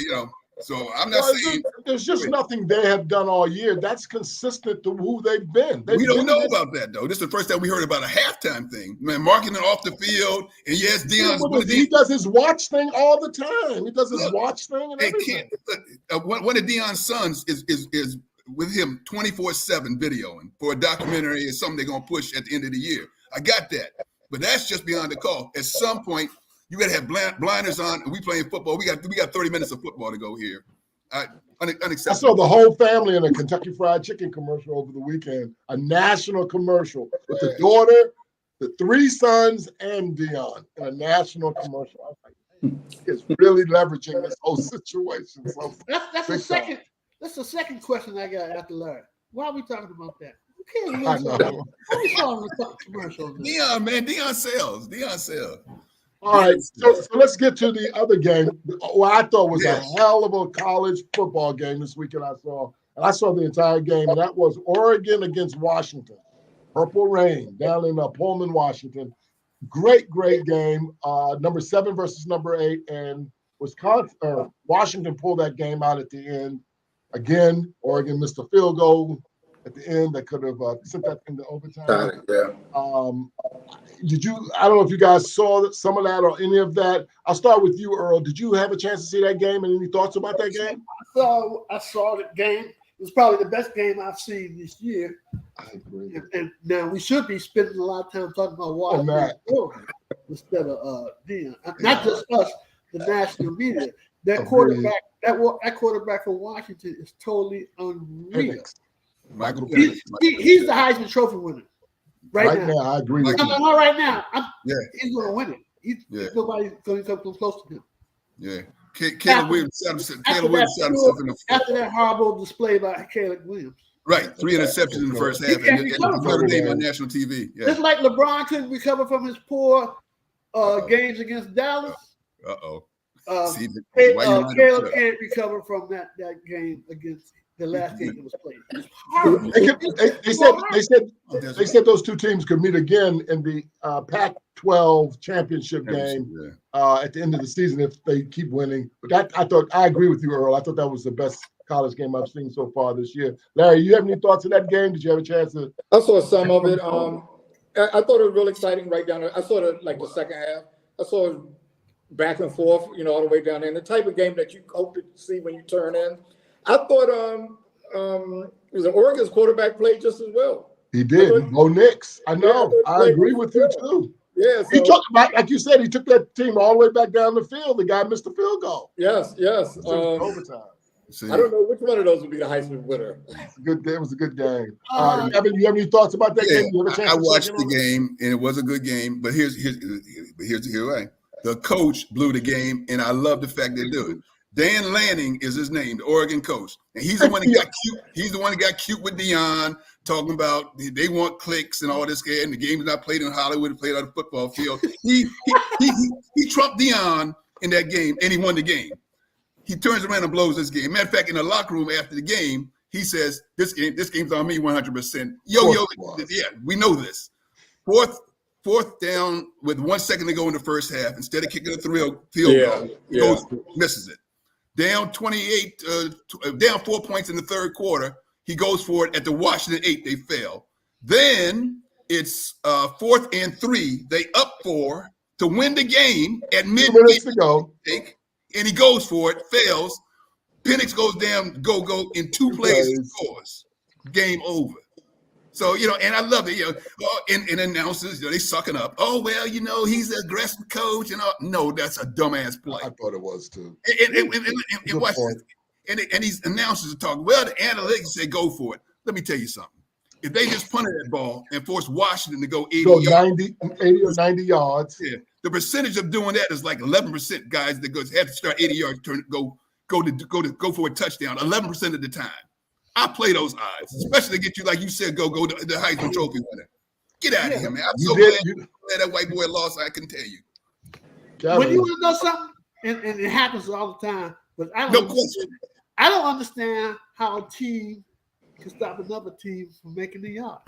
so I'm not saying there's just nothing they have done all year that's consistent to who they've been. we don't know about that though. This is the first time we heard about a halftime thing. Man, marketing off the field, and yes, He does his watch thing all the time. He does his watch thing and everything. One of Deion's sons is with him 24/7 videoing for a documentary or something they're gonna push at the end of the year. I got that, but that's just beyond the call. At some point, you got to have blinders on. And we playing football. We got 30 minutes of football to go here. Unacceptable. I saw the whole family in a Kentucky Fried Chicken commercial over the weekend, a national commercial with the daughter, the 3 sons, and Deion in a national commercial. I was like, it's really leveraging this whole situation. So That's the second. That's the second question I got after Larry. Why are we talking about that? Who cares? I know. What we saw in the fucking commercial? Deion, man, Deion sells. All right, so let's get to the other game. What I thought was a hell of a college football game this weekend. I saw the entire game, and that was Oregon against Washington. Purple Rain down in Pullman, Washington. Great game. Number 7 versus number 8, and Washington pulled that game out at the end. Again, Oregon missed a field goal at the end that could have sent that into overtime. Yeah. I don't know if you guys saw some of that or any of that. I'll start with you, Earl. Did you have a chance to see that game and any thoughts about that game? I saw the game. It was probably the best game I've seen this year. I agree. And now we should be spending a lot of time talking about Washington instead of Deion. Not just us, the national media. That quarterback, that quarterback for Washington is totally unreal. Michael He's the Heisman Trophy winner. Right now. I agree with you. Not right now. He's going to win it. Nobody's going to come close to him. Yeah. Caleb Williams shot himself in the foot. After that horrible display by Caleb Williams. Right. 3 interceptions in the first half. And Notre Dame on national TV. Yeah. Just like LeBron couldn't recover from his poor games against Dallas. Caleb can't recover from that game against the last game that was played. It's horrible. They said those two teams could meet again in the Pac-12 championship game at the end of the season if they keep winning. But I agree with you, Earl. I thought that was the best college game I've seen so far this year. Larry, you have any thoughts of that game? Did you have a chance to? I saw some of it. I thought it was real exciting right down there. I saw it like the second half. I saw it back and forth, all the way down there. And the type of game that you hope to see when you turn in. I thought was it Oregon's quarterback played just as well. He did. Bo Nix. I know. I agree with you too. Yeah. He took, like you said, he took that team all the way back down the field. The guy missed the field goal. Yes. Overtime. I don't know which one of those would be the Heisman winner. It was a good game. Evan, you have any thoughts about that game? You have a chance I watched the game, and it was a good game. But here's the way. The coach blew the game, and I love the fact they do it. Dan Lanning is his name, the Oregon coach, and he's the one that got cute. He's the one that got cute with Deion, talking about they want clicks and all this. And the game's not played in Hollywood; played on the football field. He trumped Deion in that game, and he won the game. He turns around and blows this game. Matter of fact, in the locker room after the game, he says, "This game's on me 100%." Yeah, we know this. Fourth down with 1 second to go in the first half. Instead of kicking a field goal, misses it. Down 28, down 4 points in the third quarter. He goes for it at the Washington 8. They fail. Then it's 4th and 3. They up 4 to win the game at minutes to go. And he goes for it, fails. Penix goes down, go in 2 plays and scores. Game over. So, and I love it, and announcers, they sucking up. Oh, well, he's the aggressive coach. No, that's a dumbass play. I thought it was too. And watch this. And these announcers are talking, well, the analytics say go for it. Let me tell you something. if they just punted that ball and forced Washington to go 80 Go yards, 80 or 90 yards. yeah, the percentage of doing that is like 11% guys that have to start 80 yards, go for a touchdown 11% of the time. I play those odds, especially to get you, like you said, go the Heisman Trophy winner. Get out of here, man. I'm so glad that white boy lost. I can tell you. When you want to know something, and it happens all the time, but I don't understand how a team can stop another team from making the yard.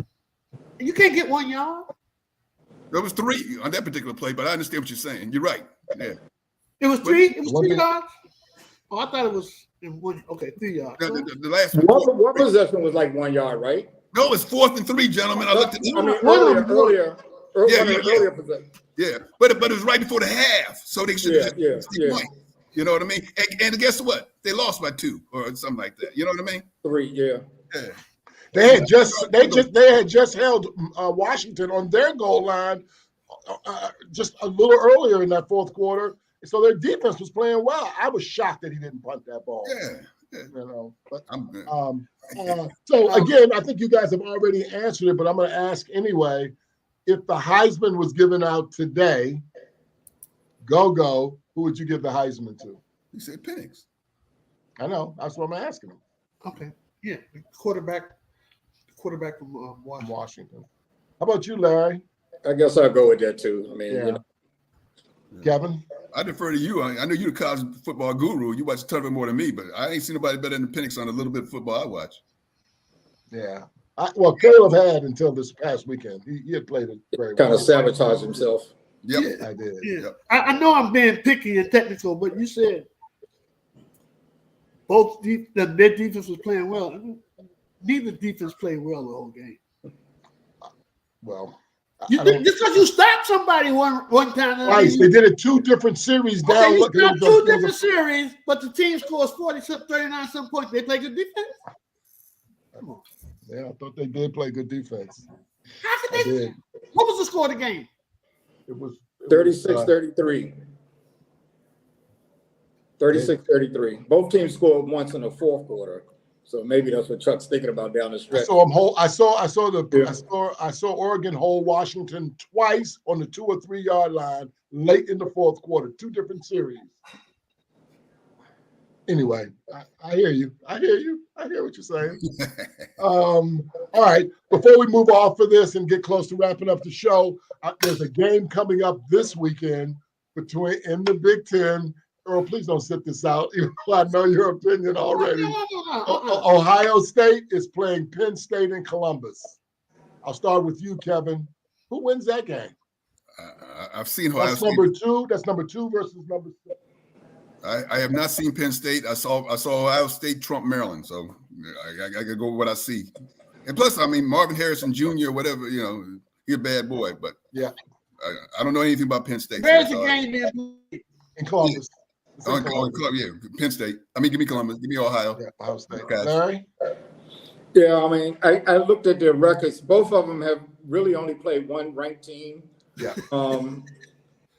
And you can't get 1 yard. There was 3 on that particular play, but I understand what you're saying. You're right. Yeah. It was 3. It was 3 yards. Oh, I thought it was in 1. Okay, 3 yards. The last one possession was like 1 yard, right? No, it's 4th and 3, gentlemen. I looked at it. I mean, earlier possession. Yeah, but it was right before the half, so they should have point. You know what I mean? And guess what? They lost by 2 or something like that. You know what I mean? 3, yeah. They had just held Washington on their goal line just a little earlier in that fourth quarter, so their defense was playing well. I was shocked that he didn't punt that ball. Yeah. You know, but So again, I think you guys have already answered it, but I'm going to ask anyway. If the Heisman was given out today, who would you give the Heisman to? You said Penix. I know. That's what I'm asking him. Okay. Yeah. Quarterback from Washington. How about you, Larry? I guess I'll go with that too. I mean, you know. Kevin? I defer to you. I know you're the college football guru. You watch a ton of it more than me, but I ain't seen nobody better than Penix on a little bit of football I watch. Yeah. Well, Caleb had until this past weekend. He had played it very well. Kind of sabotaged himself. Yep. Yeah, I did. Yeah. Yep. I know I'm being picky and technical, but you said their defense was playing well. Neither defense played well the whole game. Well, just because you stopped somebody one time. Right, they did it 2 different series down. Okay, you stopped 2 different series, but the team scores 39 some points. They play good defense. Come on. Yeah, I thought they did play good defense. How could they? What was the score of the game? It was 36-33. 36-33. Both teams scored once in the fourth quarter, so maybe that's what Chuck's thinking about down the stretch. I saw Oregon hold Washington twice on the 2 or 3 yard line late in the fourth quarter. 2 different series. Anyway, I hear you. I hear what you're saying. All right. Before we move off of this and get close to wrapping up the show, there's a game coming up this weekend in the Big Ten. Earl, please don't sit this out, even though I know your opinion already. Ohio State is playing Penn State in Columbus. I'll start with you, Kevin. Who wins that game? I've seen Ohio State. That's number 2 versus number 6. I have not seen Penn State. I saw Ohio State trump Maryland, so I got to go with what I see. And plus, I mean, Marvin Harrison Jr., whatever, you know, he's a bad boy, but yeah, I don't know anything about Penn State. Where's the game in Columbus? Yeah, Penn State. I mean, give me Columbus. Give me Ohio. Yeah, Ohio State. Okay. Larry? Yeah, I mean, I looked at their records. Both of them have really only played one ranked team. Yeah.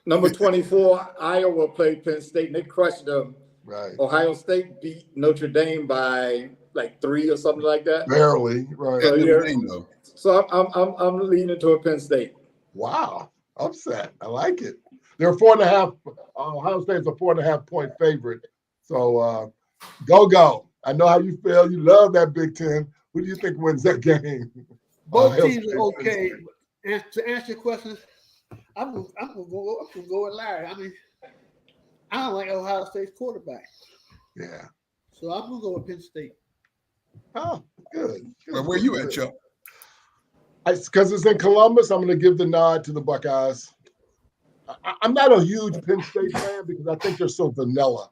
Number 24, Iowa played Penn State, and they crushed them. Right. Ohio State beat Notre Dame by like 3 or something like that. Barely. Right. So I'm leaning to a Penn State. Wow. Upset. I like it. They're 4.5. Ohio State's a 4.5 point favorite. So go. I know how you feel. You love that Big Ten. Who do you think wins that game? Both teams are okay. And to answer your question, I'm gonna go with Larry. I mean, I don't like Ohio State's quarterback. Yeah. So I'm gonna go with Penn State. Oh, good. Well, where you at, Chuck? Because it's in Columbus, I'm going to give the nod to the Buckeyes. I'm not a huge Penn State fan because I think they're so vanilla.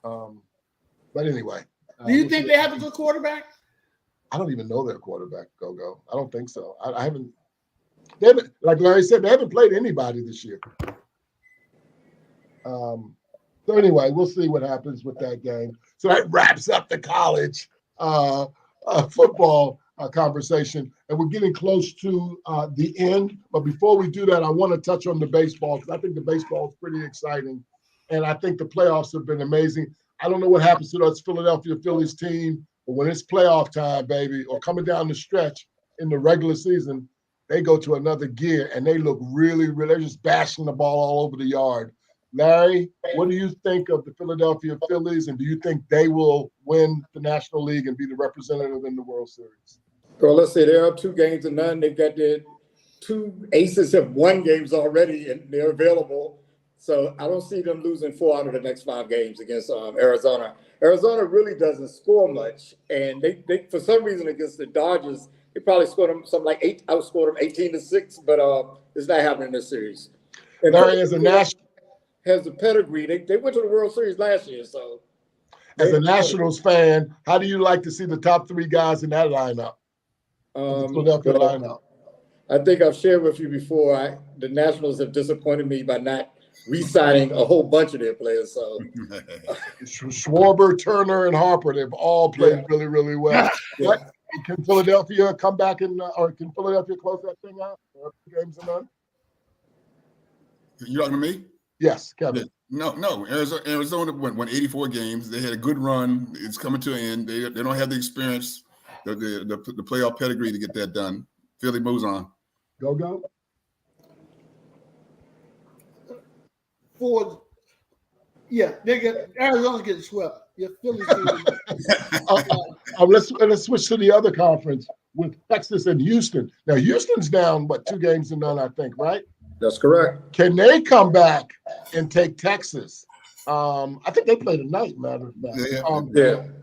But anyway. Do you think they have a good quarterback? I don't even know their quarterback, Go. I don't think so. They haven't, like Larry said, they haven't played anybody this year. So anyway, we'll see what happens with that game. So that wraps up the college football conversation, and we're getting close to the end. But before we do that, I want to touch on the baseball because I think the baseball is pretty exciting, and I think the playoffs have been amazing. I don't know what happens to those Philadelphia Phillies team, but when it's playoff time, baby, or coming down the stretch, in the regular season, they go to another gear and they look really, they're just bashing the ball all over the yard. Larry, what do you think of the Philadelphia Phillies, and do you think they will win the National League and be the representative in the World Series? Well, let's say they're up 2-0. They've got their 2 aces have won games already, and they're available. So I don't see them losing 4 out of the next 5 games against Arizona. Arizona really doesn't score much, and they for some reason against the Dodgers, they probably scored them something like outscored them 18-6, but it's not happening in this series. And Larry, as a national has the pedigree. They went to the World Series last year, so as a Nationals fan, how do you like to see the top 3 guys in that lineup? The Philadelphia lineup. I think I've shared with you before. The Nationals have disappointed me by not re-signing a whole bunch of their players. So Schwarber, Turner, and Harper, they've all played really, really well. Yeah. Can Philadelphia come back or can Philadelphia close that thing out? 2-0? You talking to me? Yes, Kevin. No. Arizona won 84 games. They had a good run. It's coming to an end. They don't have the experience, the playoff pedigree to get that done. Philly moves on. Go. Arizona's getting swept. Yeah, Philly's Let's switch to the other conference with Texas and Houston. Now, Houston's down, 2-0, I think, right? That's correct. Can they come back and take Texas? I think they play tonight, matter of fact.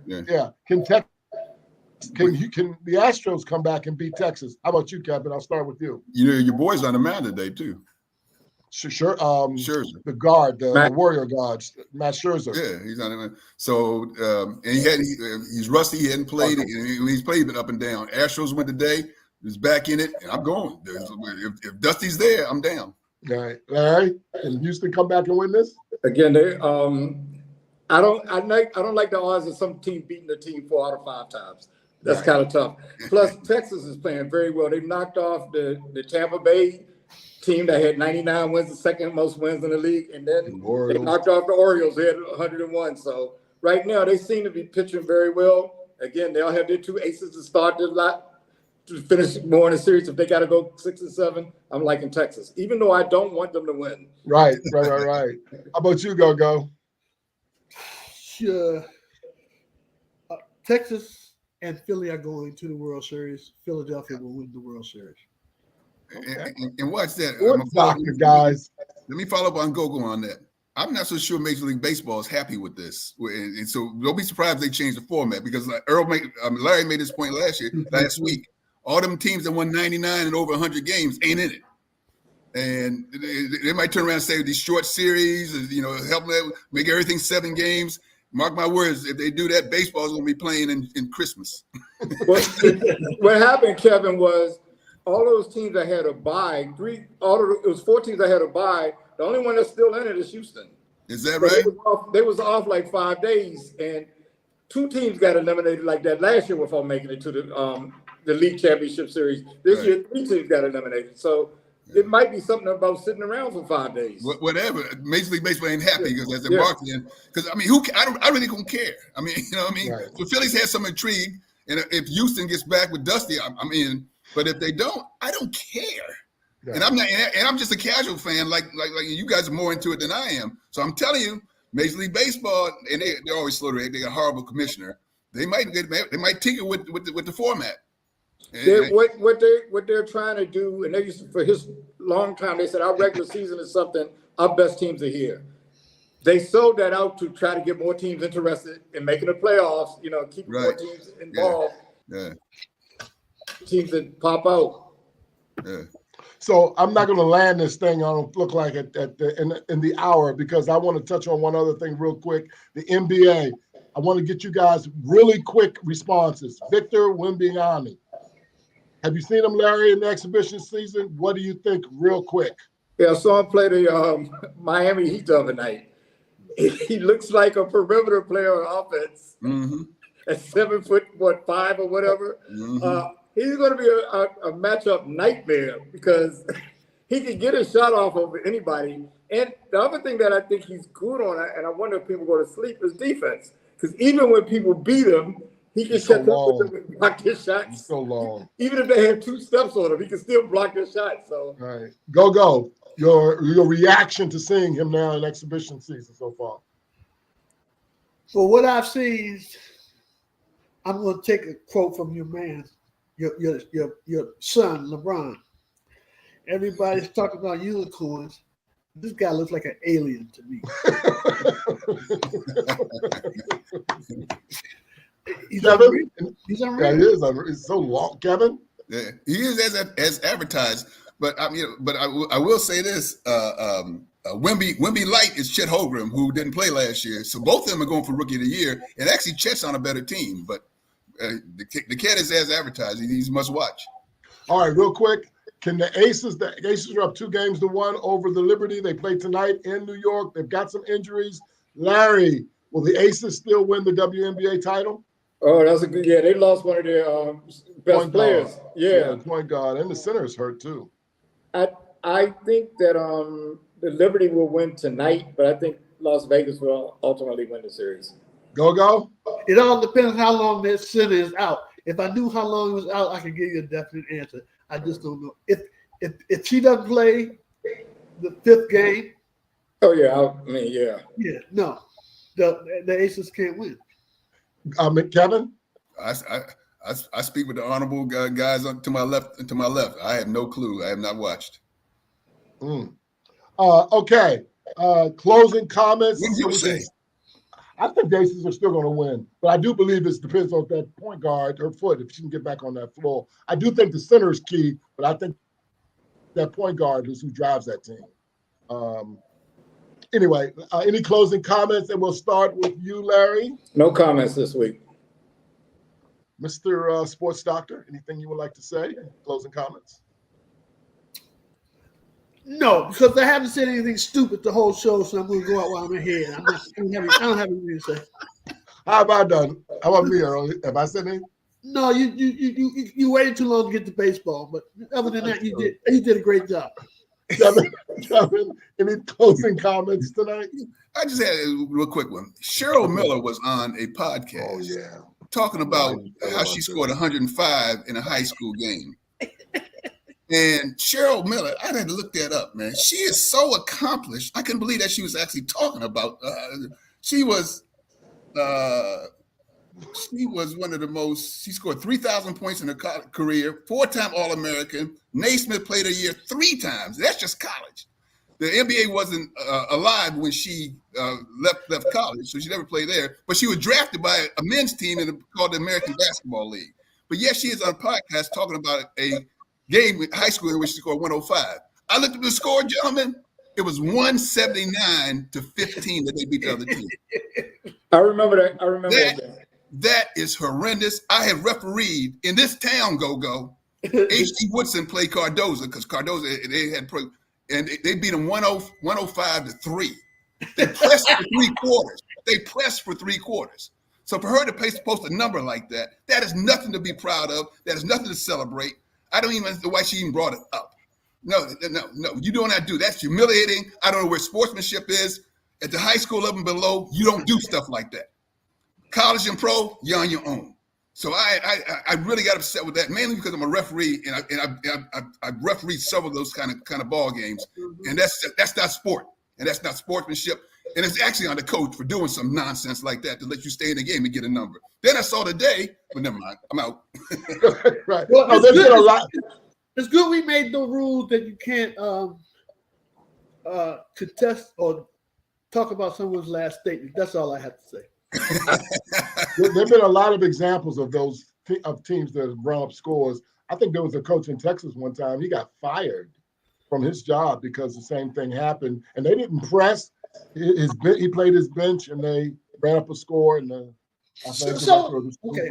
Yeah. Can the Astros come back and beat Texas? How about you, Kevin? I'll start with you. Your boy's on the mound today too. Sure. Scherzer. The guard, the Warrior guards, Matt Scherzer. Yeah, he's on it. So and he's rusty. He hadn't played. He's played been up and down. Astros went today. He's back in it, and I'm going. If Dusty's there, I'm down. All right, Larry, can Houston come back and win this? Again, I don't like the odds of some team beating the team 4 out of 5 times. That's kind of tough. Plus, Texas is playing very well. They knocked off the Tampa Bay team that had 99 wins, the second most wins in the league, and then they knocked off the Orioles. They had 101. So right now, they seem to be pitching very well. Again, they all have their 2 aces to start the lot. To finish more in the series, if they got to go 6 and 7, I'm liking Texas, even though I don't want them to win. Right. How about you, Go? Sure. Texas and Philly are going to the World Series. Philadelphia will win the World Series. Okay. And watch that. Doctor, guys. Let me follow up on Gogo on that. I'm not so sure Major League Baseball is happy with this, and so don't be surprised if they change the format because Larry made this point last week. All them teams that won 99 and over 100 games ain't in it. And they might turn around and say these short series, help them make everything 7 games. Mark my words, if they do that, baseball is going to be playing in Christmas. What happened, Kevin, was all those teams that had a bye, it was 4 teams that had a bye. The only one that's still in it is Houston. Is that right? They was off like 5 days, and 2 teams got eliminated like that last year without making it to the league championship series. This year, 3 teams got eliminated. So it might be something about sitting around for 5 days. Whatever. Major League Baseball ain't happy because as they're marketing. Because I really don't care. Right. So Phillies had some intrigue, and if Houston gets back with Dusty, I'm in. But if they don't, I don't care. Yeah. And I'm not. And I'm just a casual fan. Like you guys are more into it than I am. So I'm telling you, Major League Baseball, and they're always slow to react. They got a horrible commissioner. They might tinker with the format. What they're trying to do, and they used to, for his long time, they said our regular season is something our best teams are here. They sold that out to try to get more teams interested in making the playoffs. Keep more teams involved. Yeah. Teams that pop out. Yeah. So I'm not going to land this thing. I don't look like it in the hour because I want to touch on one other thing real quick. The NBA. I want to get you guys really quick responses. Victor Wembanyama. Have you seen him, Larry, in the exhibition season? What do you think real quick? Yeah, I saw him play the Miami Heat the other night. He looks like a perimeter player on offense. Mm-hmm. At 7'5" or whatever. Mm-hmm. He's going to be a matchup nightmare because he can get a shot off of anybody. And the other thing that I think he's good on, and I wonder if people go to sleep, is defense. Because even when people beat him, He can He's so catch up with long. them and block his He's shots. so long. Even if they have 2 steps on him, he can still block their shots. So All right. Go. Your reaction to seeing him now in exhibition season so far. For what I've seen, I'm going to take a quote from your man, your son, LeBron. Everybody's talking about unicorns. This guy looks like an alien to me. He's Kevin? unreal. He's Yeah, unreal. he is. It's so long. Kevin? Yeah, he is as advertised. But I mean, I will say this: Wemby Light is Chet Holmgren, who didn't play last year. So both of them are going for Rookie of the Year, and actually Chet's on a better team. But the cat is as advertised. He's must watch. All right, real quick. Can the Aces are up 2-1 over the Liberty. They play tonight in New York. They've got some injuries. Larry, will the Aces still win the WNBA title? oh, that's a good. Yeah, they lost one of their best Point players. guard. Yeah. Point guard. And the center is hurt too. I think that the Liberty will win tonight, but I think Las Vegas will ultimately win the series. Go. It all depends how long that center is out. If I knew how long it was out, I could give you a definite answer. I just don't know. If she doesn't play the 5th game, Oh yeah, yeah, no, the Aces can't win. Kevin? I speak with the honorable guys to my left and to my left. I have no clue. I have not watched. Okay. Closing comments. What do you say? I think the Aces are still going to win, but I do believe it depends on that point guard, her foot, if she can get back on that floor. I do think the center is key, but I think that point guard is who drives that team. Anyway, any closing comments? And we'll start with you, Larry. No comments this week. Mr. Sports Doctor, anything you would like to say? Closing comments? No, because I haven't said anything stupid the whole show, so I'm going to go out while I'm ahead. I don't have anything to say. How have I done? How about me, Earl? Have I said anything? No, you waited too long to get to baseball, but other than that, you did a great job. Kevin, any closing comments tonight? I just had a real quick one. Cheryl Miller was on a podcast. Oh, yeah. Talking about how she scored 105 in a high school game. And Cheryl Miller, I had to look that up, man. She is so accomplished. I couldn't believe that she was actually talking about. She was one of the most. She scored 3,000 points in her career, 4-time All-American. Naismith played a year 3 times. That's just college. The NBA wasn't alive when she left college, so she never played there. But she was drafted by a men's team called the American Basketball League. But yes, she is on a podcast talking about a game in high school in which she scored 105. I looked at the score, gentlemen. It was 179-15 that they beat the other team. I remember that. That is horrendous. I have refereed in this town, Go. H.G. Woodson played Cardozo because Cardozo, and they beat them 105-3. They pressed for 3 quarters. They pressed for 3 quarters. So for her to post a number like that is nothing to be proud of. That is nothing to celebrate. I don't even know why she even brought it up. No. You don't have to do that. That's humiliating. I don't know where sportsmanship is. At the high school level and below, you don't do stuff like that. College and pro, you're on your own. So I really got upset with that, mainly because I'm a referee and I refereed several of those kind of ball games, and that's not sport, and that's not sportsmanship, and it's actually on the coach for doing some nonsense like that to let you stay in the game and get a number. Then I saw today, but never mind, I'm out. Right. Well, No, there's been a lot. It's good we made the rule that you can't contest or talk about someone's last statement. That's all I have to say. There've been a lot of examples of those of teams that have run up scores. I think there was a coach in Texas one time. He got fired from his job because the same thing happened, and they didn't press. He played his bench, and they ran up a score. And okay,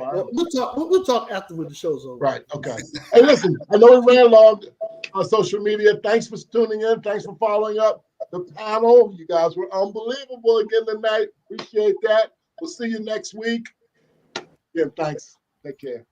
well, we'll talk after when the show's over. Right. Okay. Hey, listen. I know we ran long on social media. Thanks for tuning in. Thanks for following up the panel. You guys were unbelievable again tonight. Appreciate that. We'll see you next week. Yeah, thanks. Take care.